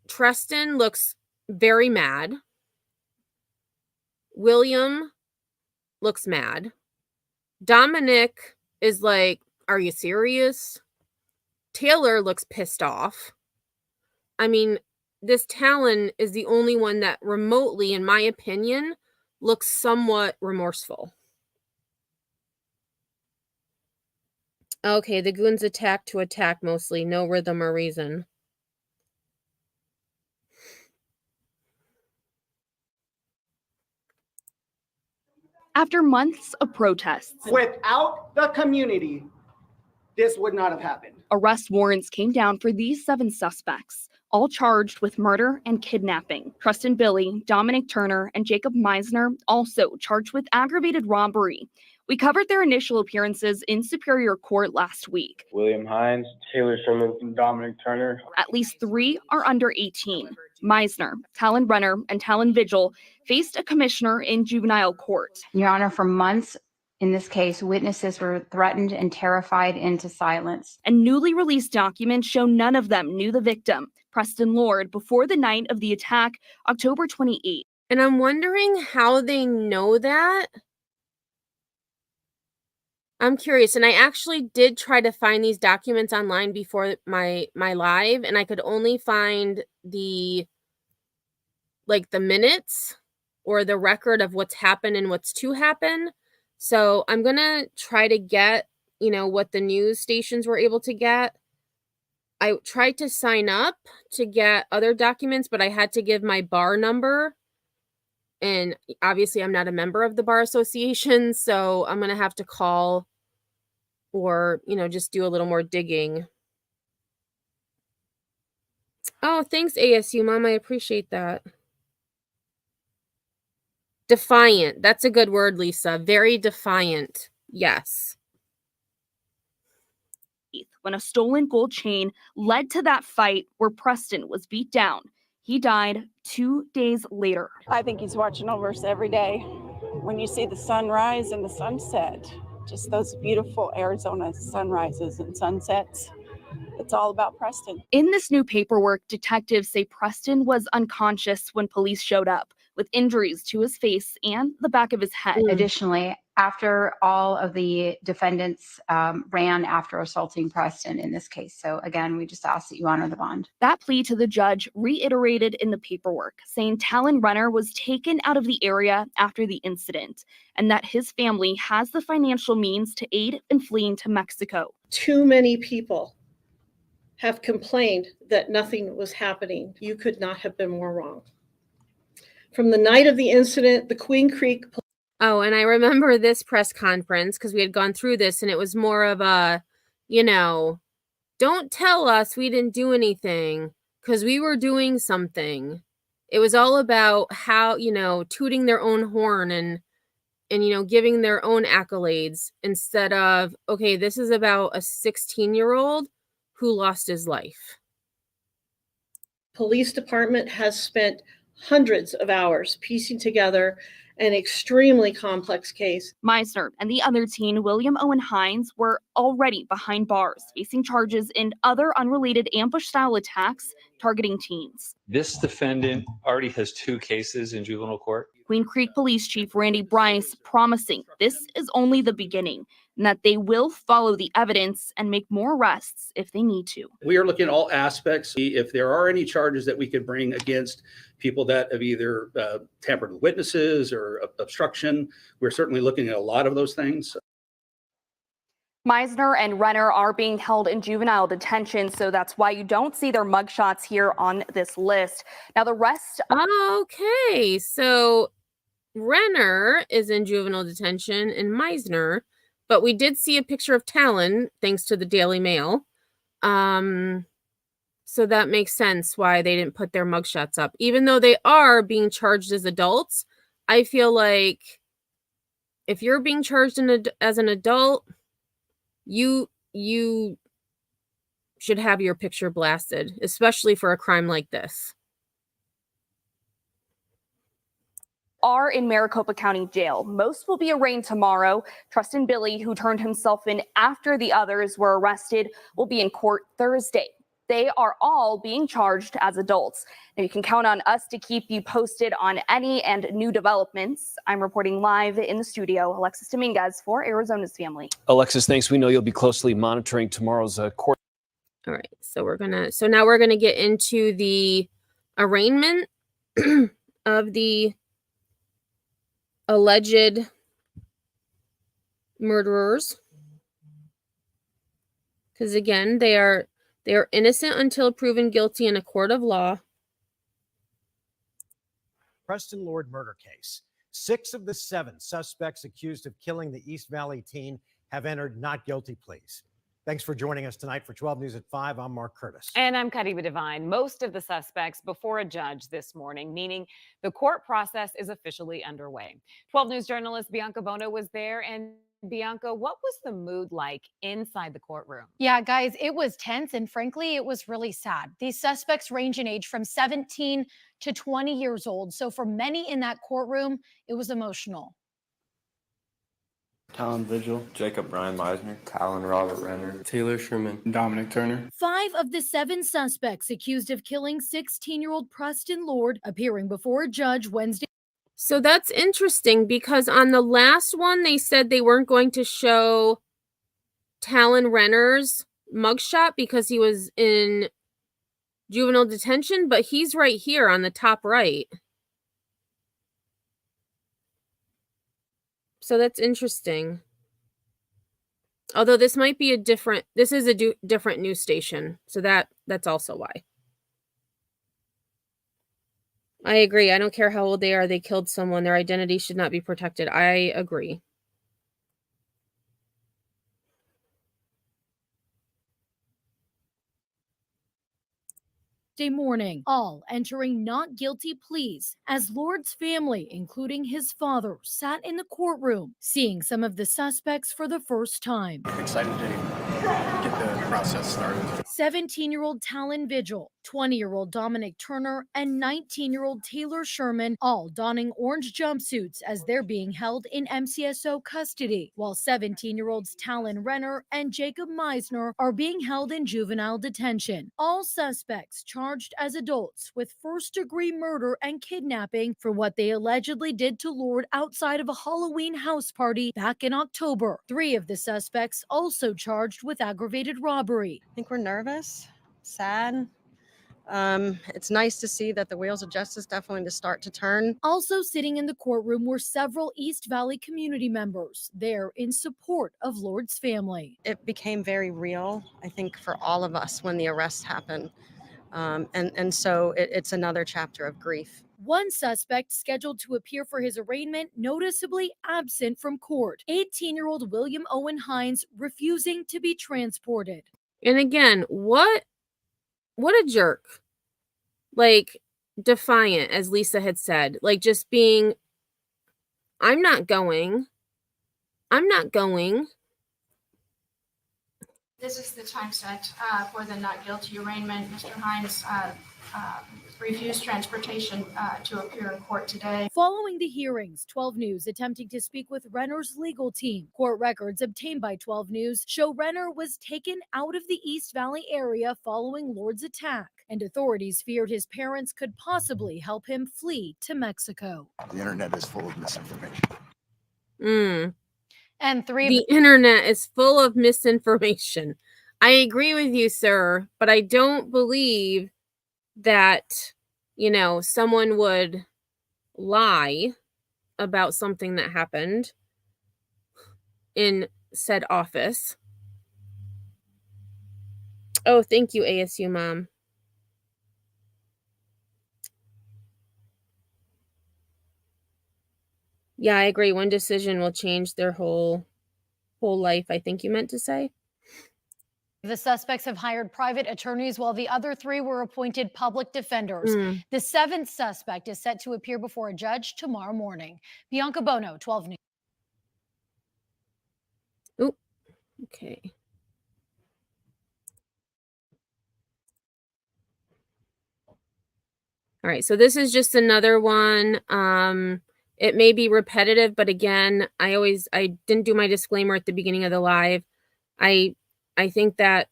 Preston looks very mad. William looks mad. Dominic is like, are you serious? Taylor looks pissed off. I mean, this Talon is the only one that remotely, in my opinion, looks somewhat remorseful. Okay, the goons attack to attack mostly. No rhythm or reason. After months of protests, without the community, this would not have happened. Arrest warrants came down for these 7 suspects, all charged with murder and kidnapping. Preston Billy, Dominic Turner, and Jacob Meisner also charged with aggravated robbery. We covered their initial appearances in Superior Court last week. William Hines, Taylor Sherman, and Dominic Turner. At least 3 are under 18. Meisner, Talon Renner, and Talon Vigil faced a commissioner in juvenile court. Your Honor, for months in this case, witnesses were threatened and terrified into silence. And newly released documents show none of them knew the victim, Preston Lord, before the night of the attack, October 28th. And I'm wondering how they know that. I'm curious, and I actually did try to find these documents online before my live, and I could only find the minutes or the record of what's happened and what's to happen. So I'm gonna try to get, what the news stations were able to get. I tried to sign up to get other documents, but I had to give my bar number. And obviously I'm not a member of the bar association, so I'm gonna have to call or, just do a little more digging. Oh, thanks, ASU Mom. I appreciate that. Defiant. That's a good word, Lisa. Very defiant. Yes. When a stolen gold chain led to that fight where Preston was beat down. He died 2 days later. I think he's watching over us every day. When you see the sunrise and the sunset, just those beautiful Arizona sunrises and sunsets, it's all about Preston. In this new paperwork, detectives say Preston was unconscious when police showed up, with injuries to his face and the back of his head. Additionally, after all of the defendants ran after assaulting Preston in this case. So again, we just ask that you honor the bond. That plea to the judge reiterated in the paperwork, saying Talon Renner was taken out of the area after the incident and that his family has the financial means to aid in fleeing to Mexico. Too many people have complained that nothing was happening. You could not have been more wrong. From the night of the incident, the Queen Creek. Oh, and I remember this press conference because we had gone through this and it was more of a, don't tell us we didn't do anything because we were doing something. It was all about how, tooting their own horn and giving their own accolades instead of, okay, this is about a 16-year-old who lost his life. Police department has spent hundreds of hours piecing together an extremely complex case. Meisner and the other teen, William Owen Hines, were already behind bars, facing charges in other unrelated ambush-style attacks targeting teens. This defendant already has 2 cases in juvenile court. Queen Creek Police Chief Randy Bryce promising this is only the beginning and that they will follow the evidence and make more arrests if they need to. We are looking at all aspects. If there are any charges that we could bring against people that have either tampered with witnesses or obstruction, we're certainly looking at a lot of those things. Meisner and Renner are being held in juvenile detention, so that's why you don't see their mugshots here on this list. Now, the rest. Okay, so Renner is in juvenile detention and Meisner, but we did see a picture of Talon, thanks to the Daily Mail. So that makes sense why they didn't put their mugshots up. Even though they are being charged as adults, I feel like if you're being charged as an adult, you should have your picture blasted, especially for a crime like this. Are in Maricopa County Jail. Most will be arraigned tomorrow. Preston Billy, who turned himself in after the others were arrested, will be in court Thursday. They are all being charged as adults. Now you can count on us to keep you posted on any and new developments. I'm reporting live in the studio, Alexis Dominguez for Arizona's Family. Alexis, thanks. We know you'll be closely monitoring tomorrow's court. All right, so now we're gonna get into the arraignment of the alleged murderers, because again, they are innocent until proven guilty in a court of law. Preston Lord murder case. 6 of the 7 suspects accused of killing the East Valley teen have entered not guilty pleas. Thanks for joining us tonight for 12 News at 5. I'm Mark Curtis. And I'm Kadiba Devine. Most of the suspects before a judge this morning, meaning the court process is officially underway. 12 News journalist Bianca Bono was there. And Bianca, what was the mood like inside the courtroom? Yeah, guys, it was tense. And frankly, it was really sad. These suspects range in age from 17 to 20 years old. So for many in that courtroom, it was emotional. Talon Vigil, Jacob Brian Meisner, Talon Robert Renner, Taylor Sherman, Dominic Turner. 5 of the 7 suspects accused of killing 16-year-old Preston Lord appearing before a judge Wednesday. So that's interesting because on the last one, they said they weren't going to show Talon Renner's mugshot because he was in juvenile detention, but he's right here on the top right. So that's interesting. Although this might be this is a different news station. So that's also why. I agree. I don't care how old they are. They killed someone. Their identity should not be protected. I agree. Morning, all entering not guilty pleas as Lord's family, including his father, sat in the courtroom, seeing some of the suspects for the first time. I'm excited to get the process started. 17-year-old Talon Vigil, 20-year-old Dominic Turner, and 19-year-old Taylor Sherman, all donning orange jumpsuits as they're being held in MCSO custody, while 17-year-olds Talon Renner and Jacob Meisner are being held in juvenile detention. All suspects charged as adults with first-degree murder and kidnapping for what they allegedly did to Lord outside of a Halloween house party back in October. 3 of the suspects also charged with aggravated robbery. I think we're nervous, sad. It's nice to see that the wheels of justice definitely to start to turn. Also sitting in the courtroom were several East Valley community members there in support of Lord's family. It became very real, I think, for all of us when the arrest happened. And so it's another chapter of grief. One suspect scheduled to appear for his arraignment noticeably absent from court. 18-year-old William Owen Hines refusing to be transported. And again, what a jerk. Like, defiant, as Lisa had said. Like, just being, I'm not going. This is the time set for the not guilty arraignment. Mr. Hines refused transportation to appear in court today. Following the hearings, 12 News attempting to speak with Renner's legal team. Court records obtained by 12 News show Renner was taken out of the East Valley area following Lord's attack, and authorities feared his parents could possibly help him flee to Mexico. The internet is full of misinformation. And the internet is full of misinformation. I agree with you, sir, but I don't believe that, someone would lie about something that happened in said office. Oh, thank you, ASU Mom. Yeah, I agree. One decision will change their whole life, I think you meant to say. The suspects have hired private attorneys while the other 3 were appointed public defenders. The 7th suspect is set to appear before a judge tomorrow morning. Bianca Bono, 12 News. Oop. Okay. All right, so this is just another one. It may be repetitive, but again, I didn't do my disclaimer at the beginning of the live. I think that,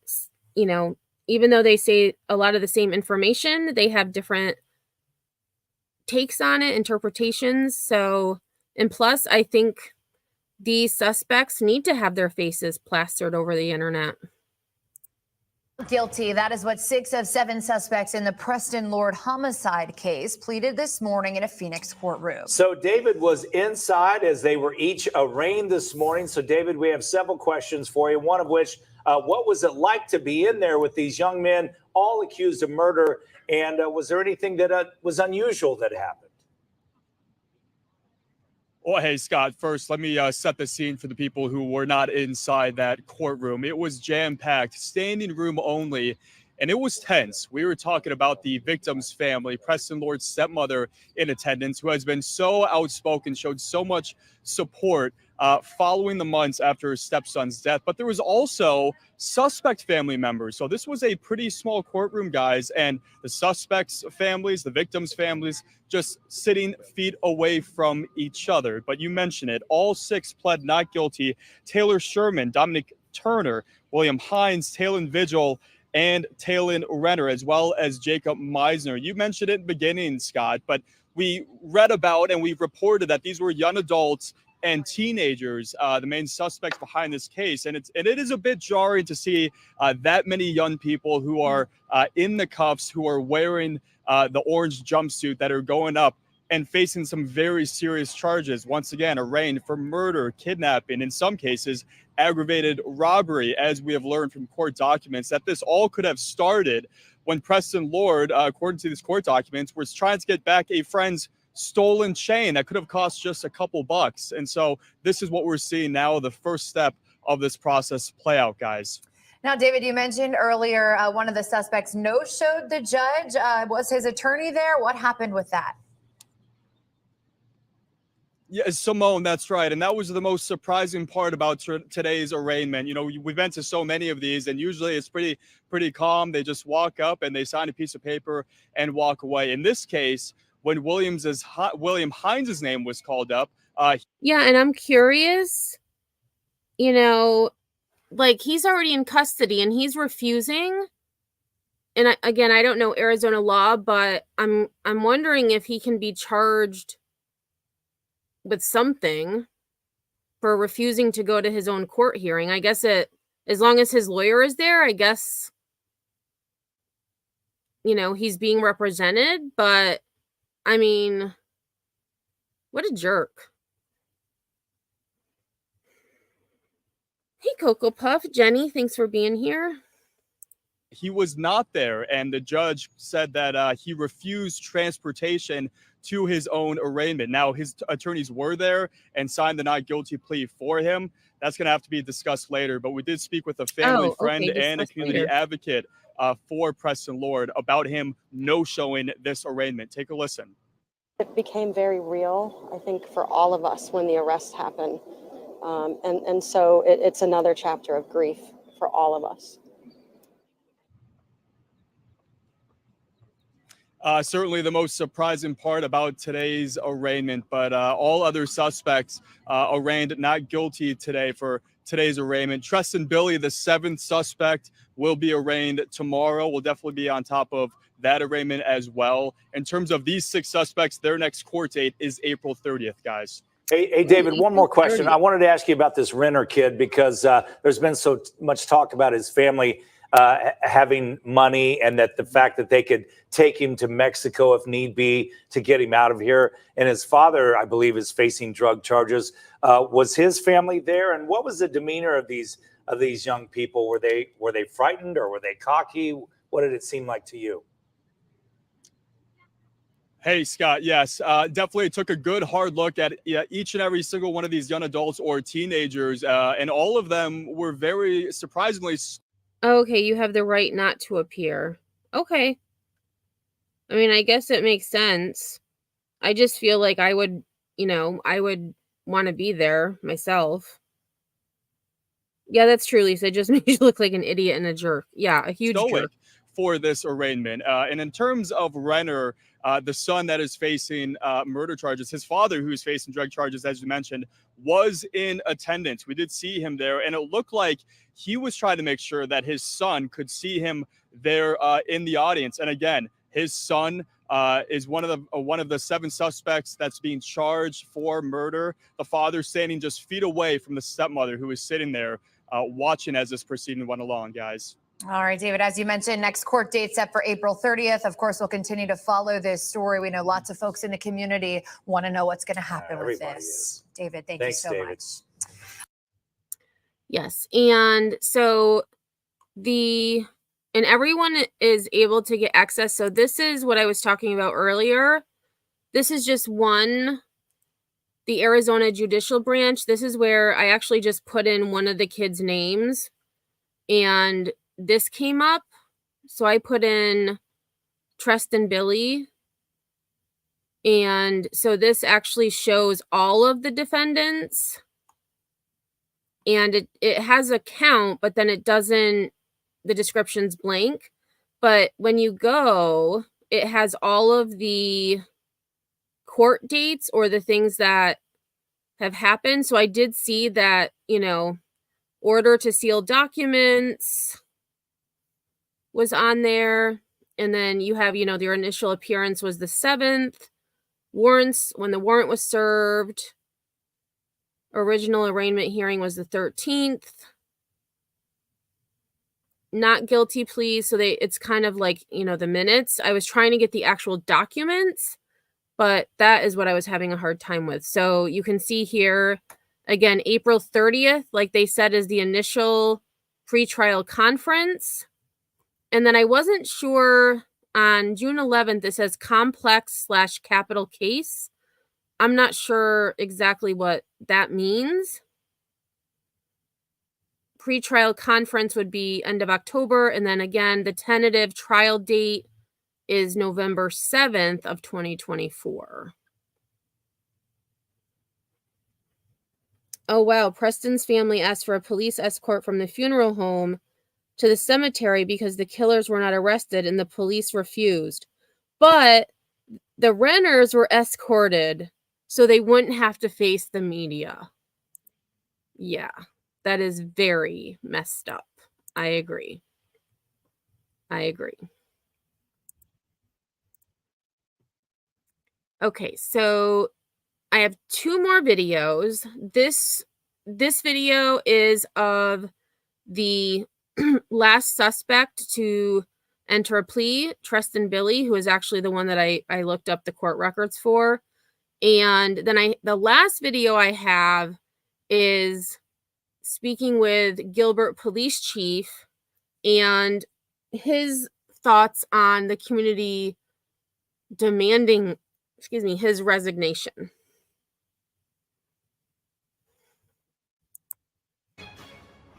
you know, even though they say a lot of the same information, they have different takes on it, interpretations. So, and plus, I think these suspects need to have their faces plastered over the internet. Guilty. That is what 6 of 7 suspects in the Preston Lord homicide case pleaded this morning in a Phoenix courtroom. So David was inside as they were each arraigned this morning. So David, we have several questions for you. One of which, what was it like to be in there with these young men, all accused of murder? And was there anything that was unusual that happened? Well, hey, Scott, first, let me set the scene for the people who were not inside that courtroom. It was jam-packed, standing room only, and it was tense. We were talking about the victim's family, Preston Lord's stepmother in attendance, who has been so outspoken, showed so much support following the months after her stepson's death. But there was also suspect family members. So this was a pretty small courtroom, guys, and the suspects' families, the victims' families, just sitting feet away from each other. But you mentioned it, all 6 pled not guilty. Taylor Sherman, Dominic Turner, William Hines, Talon Vigil, and Talon Renner, as well as Jacob Meisner. You mentioned it in the beginning, Scott, but we read about and we reported that these were young adults and teenagers, the main suspects behind this case. And it is a bit jarring to see that many young people who are in the cuffs, who are wearing the orange jumpsuit, that are going up and facing some very serious charges. Once again, arraigned for murder, kidnapping, in some cases, aggravated robbery, as we have learned from court documents, that this all could have started when Preston Lord, according to these court documents, was trying to get back a friend's stolen chain that could have cost just a couple bucks. And so this is what we're seeing now, the first step of this process play out, guys. Now, David, you mentioned earlier one of the suspects no-showed the judge. Was his attorney there? What happened with that? Yeah, Simone, that's right. And that was the most surprising part about today's arraignment. You know, we've been to so many of these, and usually it's pretty calm. They just walk up and they sign a piece of paper and walk away. In this case, when William Hines' name was called up. Yeah, and I'm curious, you know, like, he's already in custody and he's refusing. And again, I don't know Arizona law, but I'm wondering if he can be charged with something for refusing to go to his own court hearing. I guess as long as his lawyer is there, I guess, you know, he's being represented, but I mean, what a jerk. Hey, Cocoa Puff. Jenny, thanks for being here. He was not there, and the judge said that he refused transportation to his own arraignment. Now, his attorneys were there and signed the not guilty plea for him. That's going to have to be discussed later, but we did speak with a family friend and a community advocate for Preston Lord about him no-showing this arraignment. Take a listen. It became very real, I think, for all of us when the arrest happened. And so it's another chapter of grief for all of us. Certainly the most surprising part about today's arraignment, but all other suspects arraigned not guilty today for today's arraignment. Preston Billy, the 7th suspect, will be arraigned tomorrow. We'll definitely be on top of that arraignment as well. In terms of these 6 suspects, their next court date is April 30th, guys. Hey, David, one more question. I wanted to ask you about this Renner kid because there's been so much talk about his family having money and that the fact that they could take him to Mexico if need be to get him out of here. And his father, I believe, is facing drug charges. Was his family there? And what was the demeanor of these young people? Were they frightened or were they cocky? What did it seem like to you? Hey, Scott. Yes, definitely took a good hard look at each and every single one of these young adults or teenagers. And all of them were very surprisingly Okay, you have the right not to appear. Okay. I mean, I guess it makes sense. I just feel like I would, I would want to be there myself. Yeah, that's true, Lisa. It just makes you look like an idiot and a jerk. Yeah, a huge stoic jerk. for this arraignment. And in terms of Renner, the son that is facing murder charges, his father, who is facing drug charges, as you mentioned, was in attendance. We did see him there, and it looked like he was trying to make sure that his son could see him there in the audience. And again, his son is one of the 7 suspects that's being charged for murder. The father standing just feet away from the stepmother, who is sitting there watching as this proceeding went along, guys. All right, David, as you mentioned, next court date set for April 30th. Of course, we'll continue to follow this story. We know lots of folks in the community want to know what's going to happen with this. David, thanks you so David. much. Yes. And so everyone is able to get access. So this is what I was talking about earlier. This is just the Arizona Judicial Branch. This is where I actually just put in one of the kids' names, and this came up. So I put in Preston Billy. And so this actually shows all of the defendants. And it has a count, but then it doesn't, the description's blank. But when you go, it has all of the court dates or the things that have happened. So I did see that, order to seal documents was on there. And then you have, their initial appearance was the 7th. Warrants, when the warrant was served. Original arraignment hearing was the 13th. Not guilty pleas. So it's kind of like, the minutes. I was trying to get the actual documents, but that is what I was having a hard time with. So you can see here, again, April 30th, like they said, is the initial pretrial conference. And then I wasn't sure on June 11th, it says complex/capital case. I'm not sure exactly what that means. Pretrial conference would be end of October. And then again, the tentative trial date is November 7th of 2024. Oh, wow. Preston's family asked for a police escort from the funeral home to the cemetery because the killers were not arrested and the police refused. But the Renners were escorted so they wouldn't have to face the media. Yeah, that is very messed up. I agree. Okay, so I have 2 more videos. This video is of the last suspect to enter a plea, Preston Billy, who is actually the one that I looked up the court records for. And then the last video I have is speaking with Gilbert Police Chief and his thoughts on the community demanding, his resignation.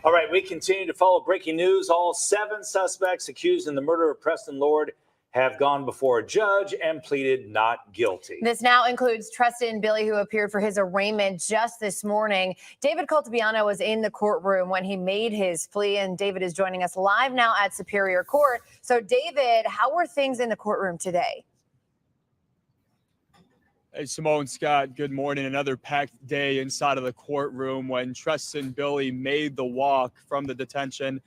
All right, we continue to follow breaking news. All 7 suspects accused in the murder of Preston Lord have gone before a judge and pleaded not guilty. This now includes Preston Billy, who appeared for his arraignment just this morning. David Caltabiano was in the courtroom when he made his plea, and David is joining us live now at Superior Court. So, David, how were things in the courtroom today? Hey, Simone, Scott, good morning. Another packed day inside of the courtroom when Preston Billy made the walk from the detention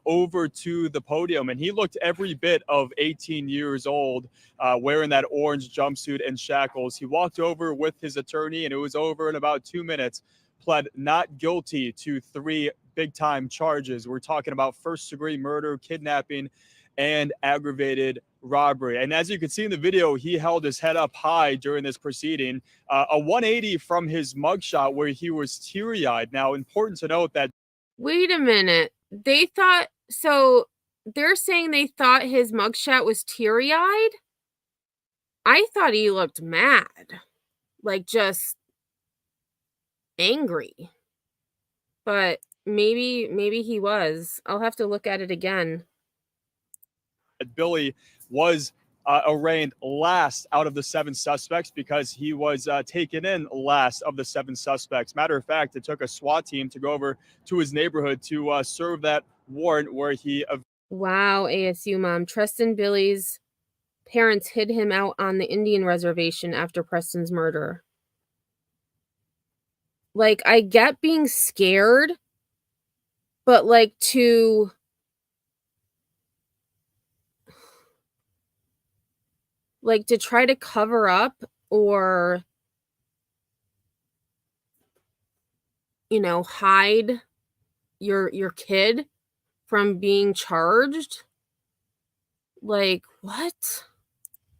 over to the podium. And he looked every bit of 18 years old, wearing that orange jumpsuit and shackles. He walked over with his attorney, and it was over in about 2 minutes. Pled not guilty to 3 big-time charges. We're talking about first-degree murder, kidnapping, and aggravated robbery. And as you can see in the video, he held his head up high during this proceeding, a 180 from his mugshot where he was teary-eyed. Now, important to note that... Wait a minute. They're saying they thought his mugshot was teary-eyed? I thought he looked mad. Like, just angry. But maybe he was. I'll have to look at it again. Billy was arraigned last out of the 7 suspects because he was taken in last of the 7 suspects. Matter of fact, it took a SWAT team to go over to his neighborhood to serve that warrant where he. Wow, ASU mom. Preston Billy's parents hid him out on the Indian reservation after Preston's murder. Like, I get being scared, but like to try to cover up or, you know, hide your kid from being charged. Like, what?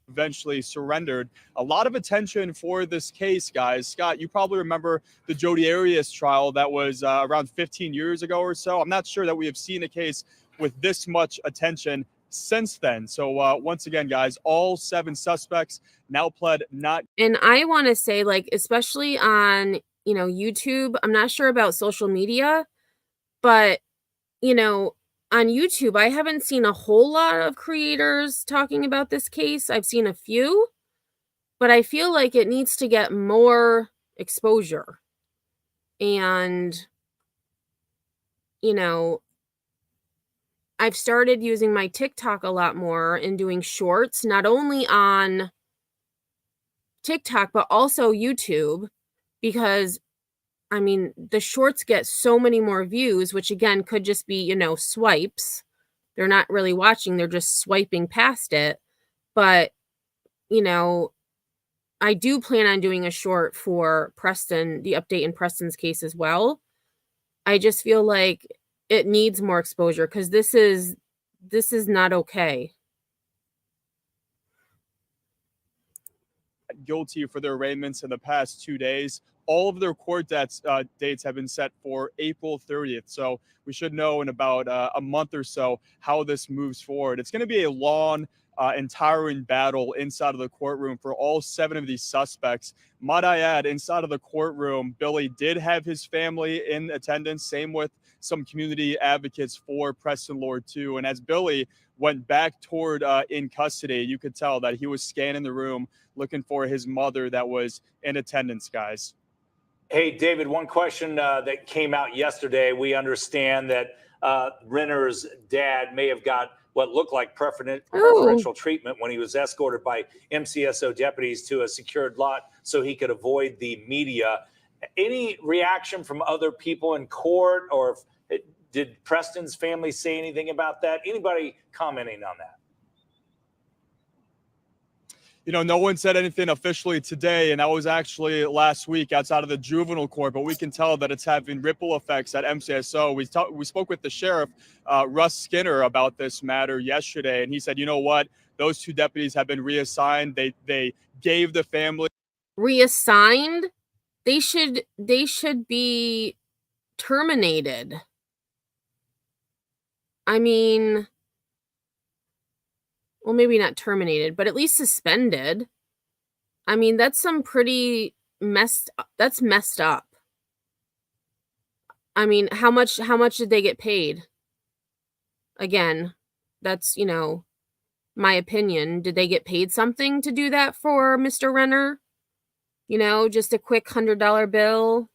Eventually surrendered. A lot of attention for this case, guys. Scott, you probably remember the Jodi Arias trial that was around 15 years ago or so. I'm not sure that we have seen a case with this much attention since then. So once again, guys, all 7 suspects now pled not. And I want to say, like, especially on, you know, YouTube, I'm not sure about social media, but, you know, on YouTube, I haven't seen a whole lot of creators talking about this case. I've seen a few, but I feel like it needs to get more exposure. And, you know, I've started using my TikTok a lot more and doing shorts, not only on TikTok, but also YouTube, because I mean, the shorts get so many more views, which again could just be, you know, swipes. They're not really watching, they're just swiping past it. But, you know, I do plan on doing a short for Preston, the update in Preston's case as well. I just feel like it needs more exposure because this is not okay. Guilty for their arraignments in the past 2 days. All of their court dates have been set for April 30th. So we should know in about a month or so how this moves forward. It's going to be a long and tiring battle inside of the courtroom for all 7 of these suspects. Might I add, inside of the courtroom, Billy did have his family in attendance, same with some community advocates for Preston Lord too. And as Billy went back toward in custody, you could tell that he was scanning the room looking for his mother that was in attendance, guys. Hey, David, one question that came out yesterday. We understand that Renner's dad may have got what looked like preferential treatment when he was escorted by MCSO deputies to a secured lot so he could avoid the media. Any reaction from other people in court, or did Preston's family say anything about that? Anybody commenting on that? You know, no one said anything officially today, and that was actually last week outside of the juvenile court, but we can tell that it's having ripple effects at MCSO. We spoke with the sheriff, Russ Skinner, about this matter yesterday, and he said, you know what, those 2 deputies have been reassigned. They gave the family. Reassigned? They should be terminated. I mean, well, maybe not terminated, but at least suspended. I mean, that's some pretty messed up. I mean, how much did they get paid? Again, that's, you know, my opinion. Did they get paid something to do that for Mr. Renner? You know, just a quick $100 bill.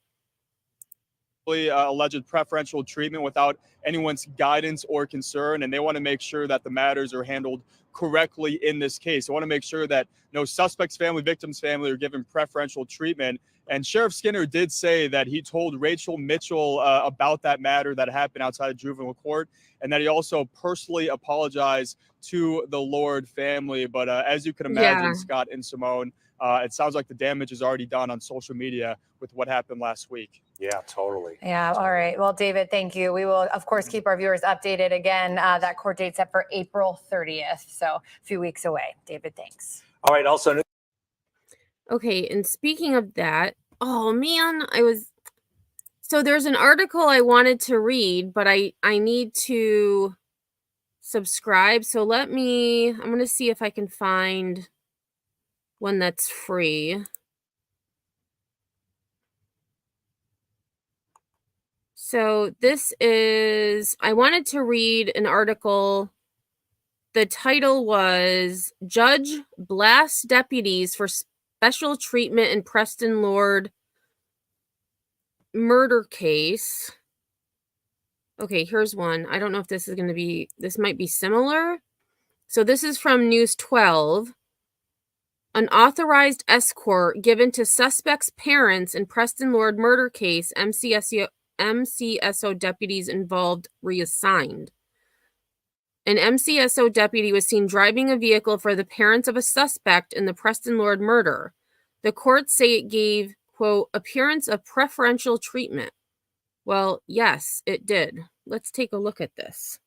Alleged preferential treatment without anyone's guidance or concern, and they want to make sure that the matters are handled correctly in this case. They want to make sure that no suspect's family, victim's family are given preferential treatment. And Sheriff Skinner did say that he told Rachel Mitchell about that matter that happened outside of juvenile court, and that he also personally apologized to the Lord family. But as you can imagine, Scott and Simone, it sounds like the damage is already done on social media with what happened last week. Yeah, totally. Yeah. All right. Well, David, thank you. We will, of course, keep our viewers updated. Again, that court date set for April 30th. So a few weeks away. David, thanks. All right. Also. Okay. And speaking of that, oh man, so there's an article I wanted to read, but I need to subscribe. So I'm going to see if I can find one that's free. So this is, I wanted to read an article. The title was Judge Blasts Deputies for Special Treatment in Preston Lord Murder Case. Okay, here's one. I don't know if this is going to be, this might be similar. So this is from News 12. An authorized escort given to suspect's parents in Preston Lord murder case, MCSO deputies involved reassigned. An MCSO deputy was seen driving a vehicle for the parents of a suspect in the Preston Lord murder. The courts say it gave, quote, appearance of preferential treatment. Well, yes, it did. Let's take a look at this.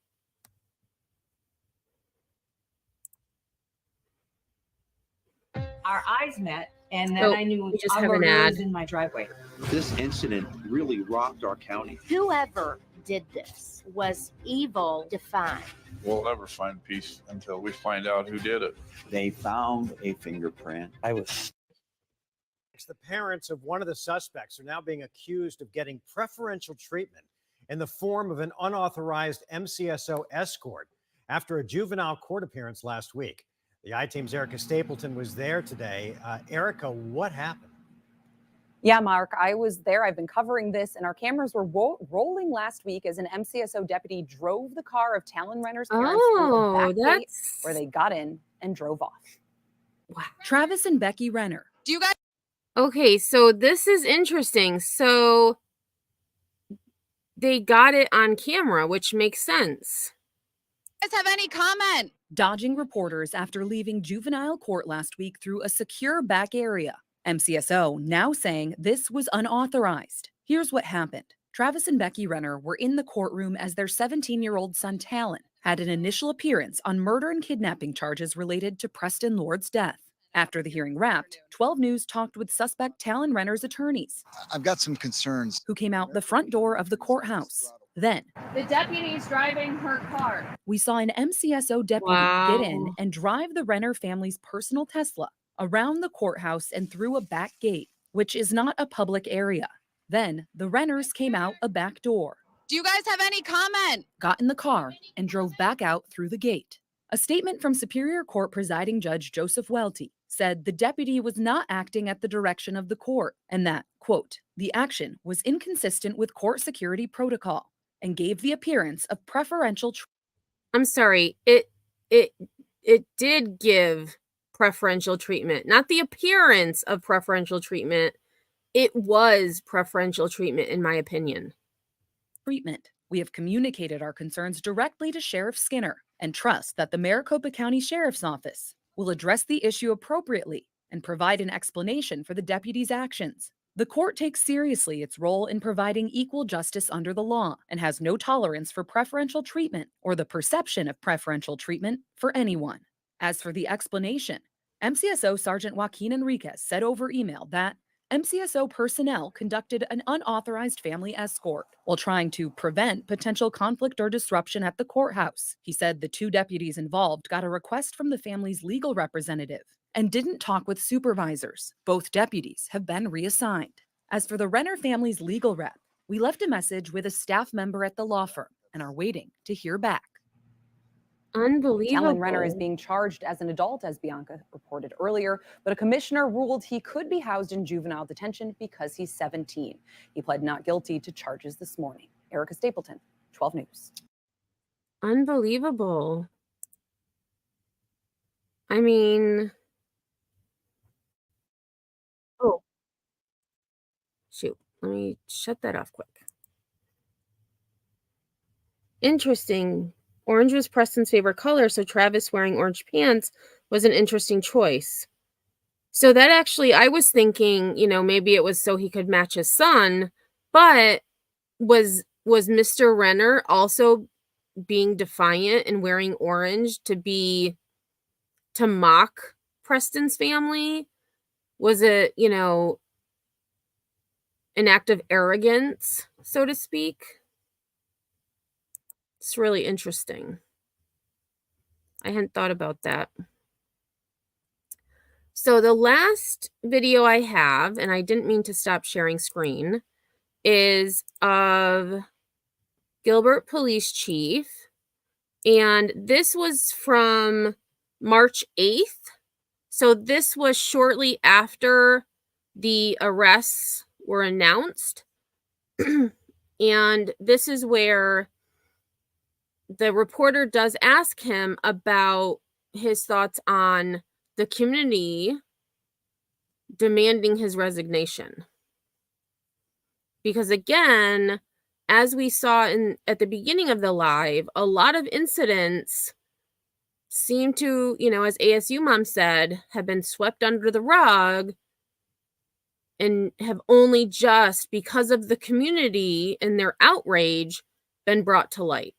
Our eyes met, and then I knew we just have an ad. was in my driveway. This incident really rocked our county. Whoever did this was evil defined. We'll never find peace until we find out who did it. They found a fingerprint. The parents of one of the suspects are now being accused of getting preferential treatment in the form of an unauthorized MCSO escort after a juvenile court appearance last week. The I-Team's Erica Stapleton was there today. Erica, what happened? Yeah, Mark, I was there. I've been covering this, and our cameras were rolling last week as an MCSO deputy drove the car of Talon Renner's parents through the back gate where they got in and drove off. Wow. Travis and Becky Renner. Do you guys? Okay, so this is interesting. So they got it on camera, which makes sense. You guys have any comment? Dodging reporters after leaving juvenile court last week through a secure back area. MCSO now saying this was unauthorized. Here's what happened. Travis and Becky Renner were in the courtroom as their 17-year-old son Talon had an initial appearance on murder and kidnapping charges related to Preston Lord's death. After the hearing wrapped, 12 News talked with suspect Talon Renner's attorneys. I've got some concerns. Who came out the front door of the courthouse. Then, The deputy's driving her car. we saw an MCSO deputy get in and drive the Renner family's personal Tesla around the courthouse and through a back gate, which is not a public area. Then, the Renners came out a back door. Do you guys have any comment? Got in the car and drove back out through the gate. A statement from Superior Court presiding Judge Joseph Welty said the deputy was not acting at the direction of the court and that, quote, the action was inconsistent with court security protocol and gave the appearance of preferential I'm sorry, it did give preferential treatment, not the appearance of preferential treatment. It was preferential treatment, in my opinion. treatment. We have communicated our concerns directly to Sheriff Skinner and trust that the Maricopa County Sheriff's Office will address the issue appropriately and provide an explanation for the deputy's actions. The court takes seriously its role in providing equal justice under the law and has no tolerance for preferential treatment or the perception of preferential treatment for anyone. As for the explanation, MCSO Sergeant Joaquin Enriquez said over email that MCSO personnel conducted an unauthorized family escort while trying to prevent potential conflict or disruption at the courthouse. He said the two deputies involved got a request from the family's legal representative and didn't talk with supervisors. Both deputies have been reassigned. As for the Renner family's legal rep, we left a message with a staff member at the law firm and are waiting to hear back. Unbelievable. Talon Renner is being charged as an adult, as Bianca reported earlier, but a commissioner ruled he could be housed in juvenile detention because he's 17. He pled not guilty to charges this morning. Erica Stapleton, 12 News. Unbelievable. I mean, oh, shoot. Let me shut that off quick. Interesting. Orange was Preston's favorite color, so Travis wearing orange pants was an interesting choice. So that actually, I was thinking, maybe it was so he could match his son, but was Mr. Renner also being defiant and wearing orange to mock Preston's family? Was it, an act of arrogance, so to speak? It's really interesting. I hadn't thought about that. So the last video I have, and I didn't mean to stop sharing screen, is of Gilbert Police Chief. And this was from March 8th. So this was shortly after the arrests were announced. And this is where the reporter does ask him about his thoughts on the community demanding his resignation. Because again, as we saw at the beginning of the live, a lot of incidents seem to, as ASU mom said, have been swept under the rug and have only just, because of the community and their outrage, been brought to light.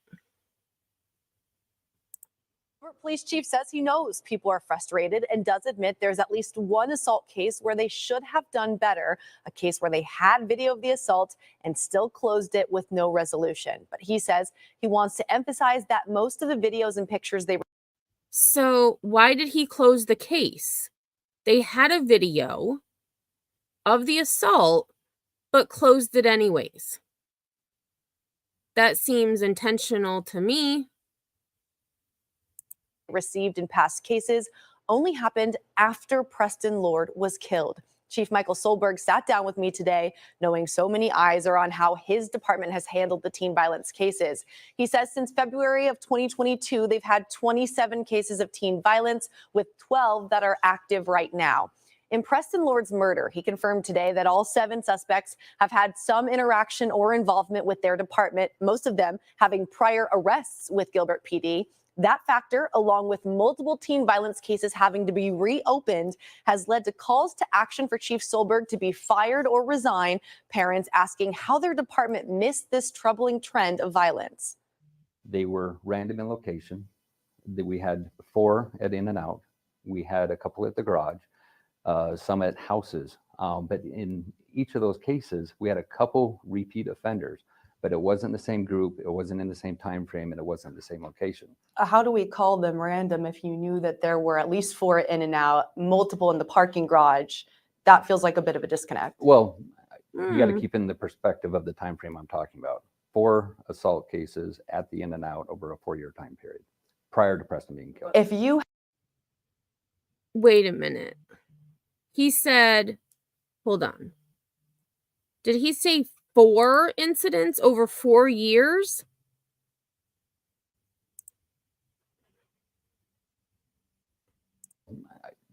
Police chief says he knows people are frustrated and does admit there's at least one assault case where they should have done better, a case where they had video of the assault and still closed it with no resolution. But he says he wants to emphasize that most of the videos and pictures they... So why did he close the case? They had a video of the assault, but closed it anyways. That seems intentional to me. Received in past cases only happened after Preston Lord was killed. Chief Michael Solberg sat down with me today, knowing so many eyes are on how his department has handled the teen violence cases. He says since February of 2022, they've had 27 cases of teen violence, with 12 that are active right now. In Preston Lord's murder, he confirmed today that all 7 suspects have had some interaction or involvement with their department, most of them having prior arrests with Gilbert PD. That factor, along with multiple teen violence cases having to be reopened, has led to calls to action for Chief Solberg to be fired or resign, parents asking how their department missed this troubling trend of violence. They were random in location. We had 4 at In and Out. We had a couple at the garage, some at houses. But in each of those cases, we had a couple repeat offenders. But it wasn't the same group, it wasn't in the same time frame, and it wasn't the same location. How do we call them random if you knew that there were at least 4 In and Out, multiple in the parking garage? That feels like a bit of a disconnect. Well, you got to keep in the perspective of the time frame I'm talking about. 4 assault cases at the In and Out over a 4-year time period prior to Preston being killed. If you... Wait a minute. He said, hold on. Did he say 4 incidents over 4 years?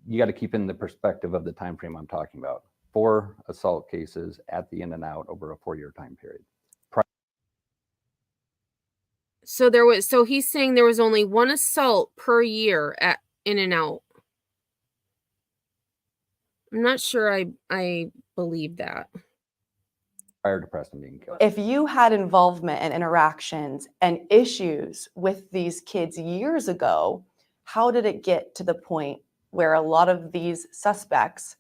You got to keep in the perspective of the time frame I'm talking about. 4 assault cases at the In and Out over a 4-year time period. So he's saying there was only 1 assault per year at In and Out. I'm not sure I believe that. Prior to Preston being killed. If you had involvement and interactions and issues with these kids years ago, how did it get to the point where a lot of these suspects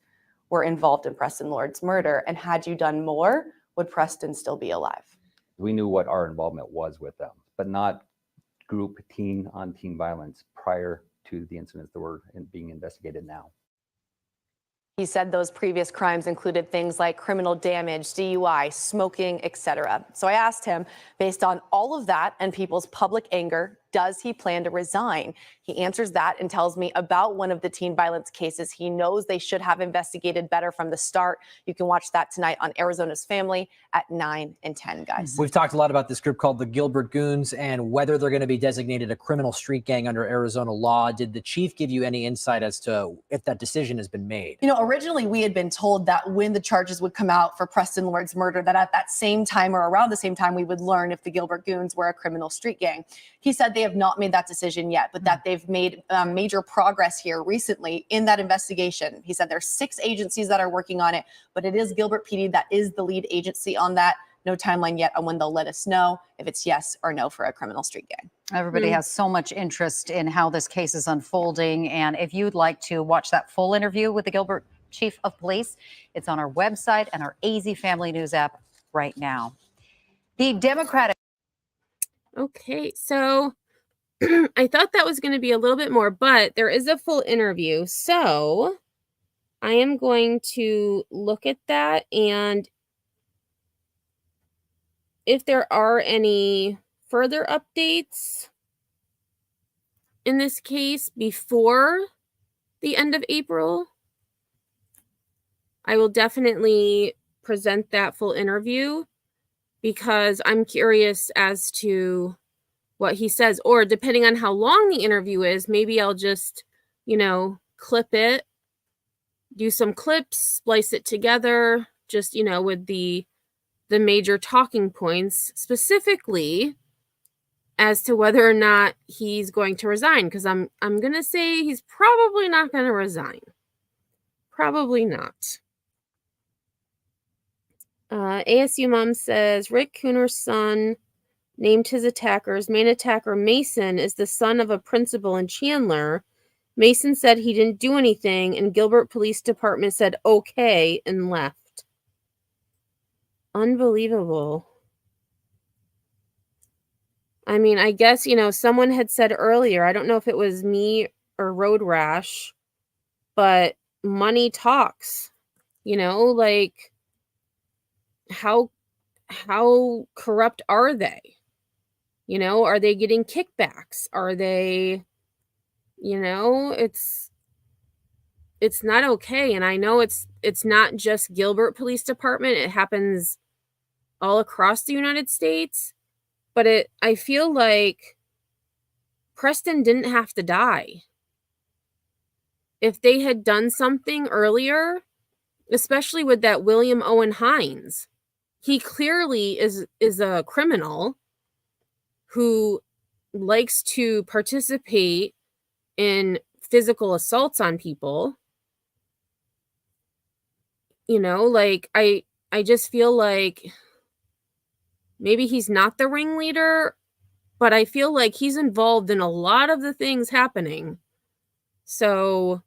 were involved in Preston Lord's murder? And had you done more, would Preston still be alive? We knew what our involvement was with them, but not group teen on teen violence prior to the incidents that were being investigated now. He said those previous crimes included things like criminal damage, DUI, smoking, etc. So I asked him, based on all of that and people's public anger, does he plan to resign? He answers that and tells me about one of the teen violence cases he knows they should have investigated better from the start. You can watch that tonight on Arizona's Family at 9 and 10, guys. We've talked a lot about this group called the Gilbert Goons and whether they're going to be designated a criminal street gang under Arizona law. Did the chief give you any insight as to if that decision has been made? You know, originally we had been told that when the charges would come out for Preston Lord's murder, that at that same time or around the same time, we would learn if the Gilbert Goons were a criminal street gang. He said they have not made that decision yet, but that they've made major progress here recently in that investigation. He said there's 6 agencies that are working on it, but it is Gilbert PD that is the lead agency on that. No timeline yet on when they'll let us know if it's yes or no for a criminal street gang. Everybody has so much interest in how this case is unfolding. And if you'd like to watch that full interview with the Gilbert Chief of Police, it's on our website and our AZ Family News app right now. The Democratic... Okay, so I thought that was going to be a little bit more, but there is a full interview. So I am going to look at that and if there are any further updates in this case before the end of April, I will definitely present that full interview, because I'm curious as to what he says. Or depending on how long the interview is, maybe I'll just, clip it, do some clips, splice it together, just, with the major talking points, specifically as to whether or not he's going to resign. Because I'm going to say he's probably not going to resign. Probably not. ASU Mom says, Rick Cooner's son named his attackers. Main attacker, Mason, is the son of a principal in Chandler. Mason said he didn't do anything, and Gilbert Police Department said okay and left. Unbelievable. I mean, I guess, someone had said earlier, I don't know if it was me or Road Rash, but money talks. Like, how corrupt are they? Are they getting kickbacks? Are they, it's not okay. And I know it's not just Gilbert Police Department. It happens all across the United States. But I feel like Preston didn't have to die. If they had done something earlier, especially with that William Owen Hines, he clearly is a criminal who likes to participate in physical assaults on people. Like, I just feel like maybe he's not the ringleader, but I feel like he's involved in a lot of the things happening. So,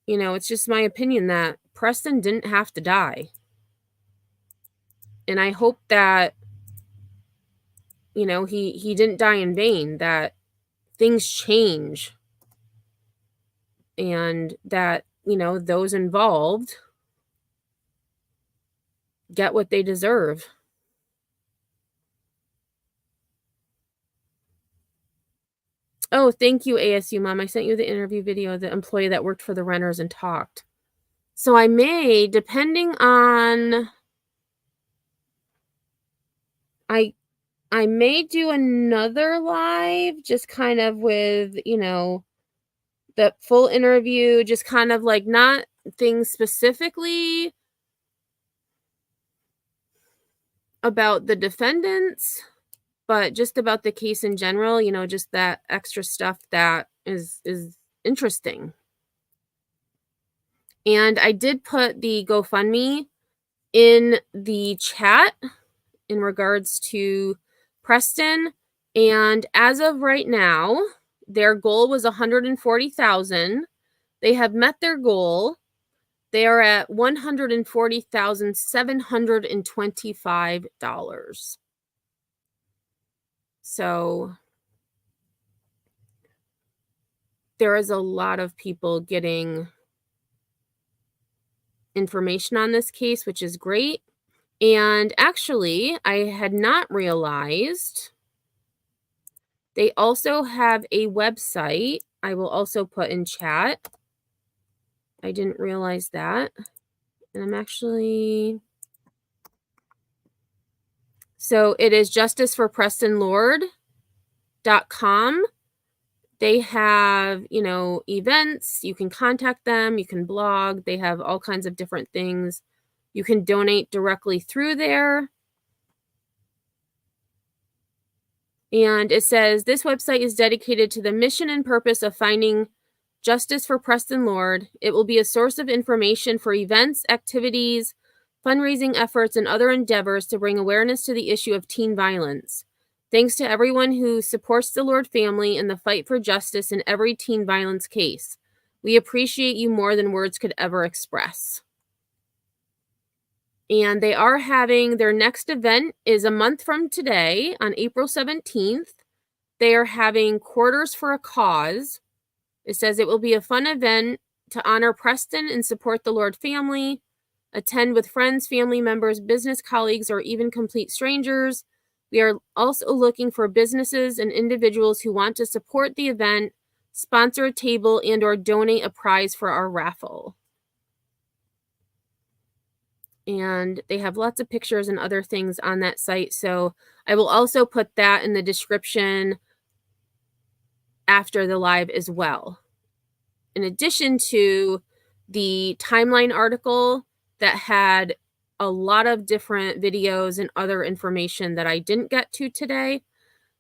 it's just my opinion that Preston didn't have to die. And I hope that, he didn't die in vain, that things change, and that, those involved get what they deserve. Oh, thank you, ASU Mom. I sent you the interview video of the employee that worked for the renters and talked. So I may, depending on, I may do another live, just kind of with, the full interview, just kind of like not things specifically about the defendants, but just about the case in general, just that extra stuff that is interesting. And I did put the GoFundMe in the chat in regards to Preston. And as of right now, their goal was $140,000. They have met their goal. They are at $140,725. So there is a lot of people getting information on this case, which is great. And actually, I had not realized they also have a website. I will also put in chat. I didn't realize that. And I'm actually... So it is justiceforprestonlord.com. They have, events. You can contact them. You can blog. They have all kinds of different things. You can donate directly through there. And it says, this website is dedicated to the mission and purpose of finding justice for Preston Lord. It will be a source of information for events, activities, fundraising efforts, and other endeavors to bring awareness to the issue of teen violence. Thanks to everyone who supports the Lord family in the fight for justice in every teen violence case. We appreciate you more than words could ever express. And they are having their next event is a month from today on April 17th. They are having Quarters for a Cause. It says it will be a fun event to honor Preston and support the Lord family. Attend with friends, family members, business colleagues, or even complete strangers. We are also looking for businesses and individuals who want to support the event, sponsor a table, and or donate a prize for our raffle. And they have lots of pictures and other things on that site. So I will also put that in the description after the live as well. In addition to the timeline article that had a lot of different videos and other information that I didn't get to today,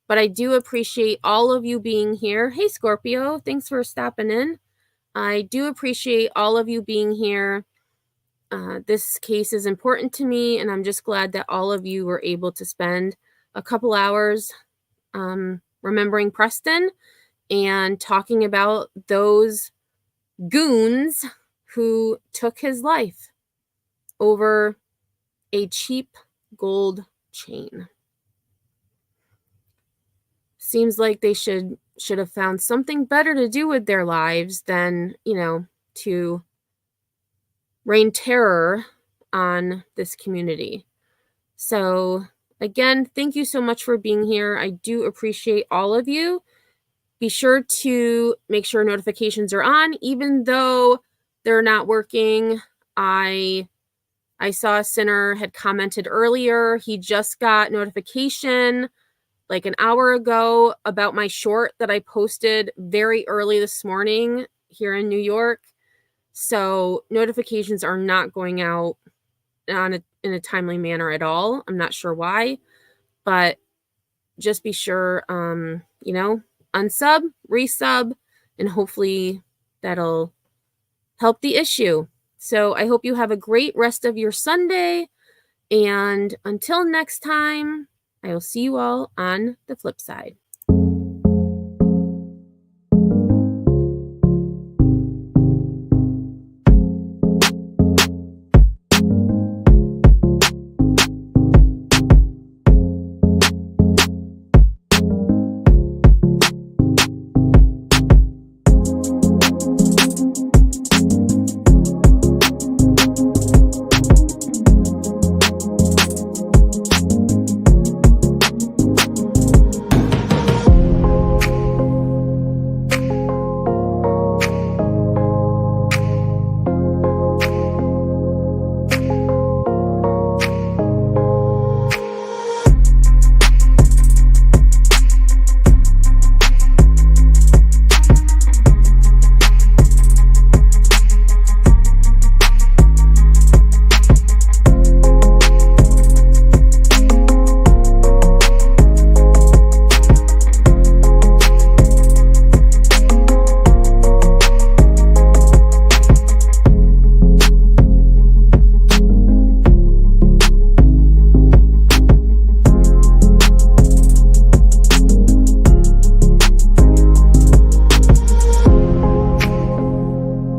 but I do appreciate all of you being here. Hey, Scorpio, thanks for stopping in. I do appreciate all of you being here. This case is important to me, and I'm just glad that all of you were able to spend a couple hours remembering Preston and talking about those goons who took his life over a cheap gold chain. Seems like they should have found something better to do with their lives than, to rain terror on this community. So again, thank you so much for being here. I do appreciate all of you. Be sure to make sure notifications are on, even though they're not working. I saw a sinner had commented earlier. He just got notification like an hour ago about my short that I posted very early this morning here in New York. So notifications are not going out in a timely manner at all. I'm not sure why, but just be sure, unsub, resub, and hopefully that'll help the issue. So I hope you have a great rest of your Sunday. And until next time, I will see you all on the flip side.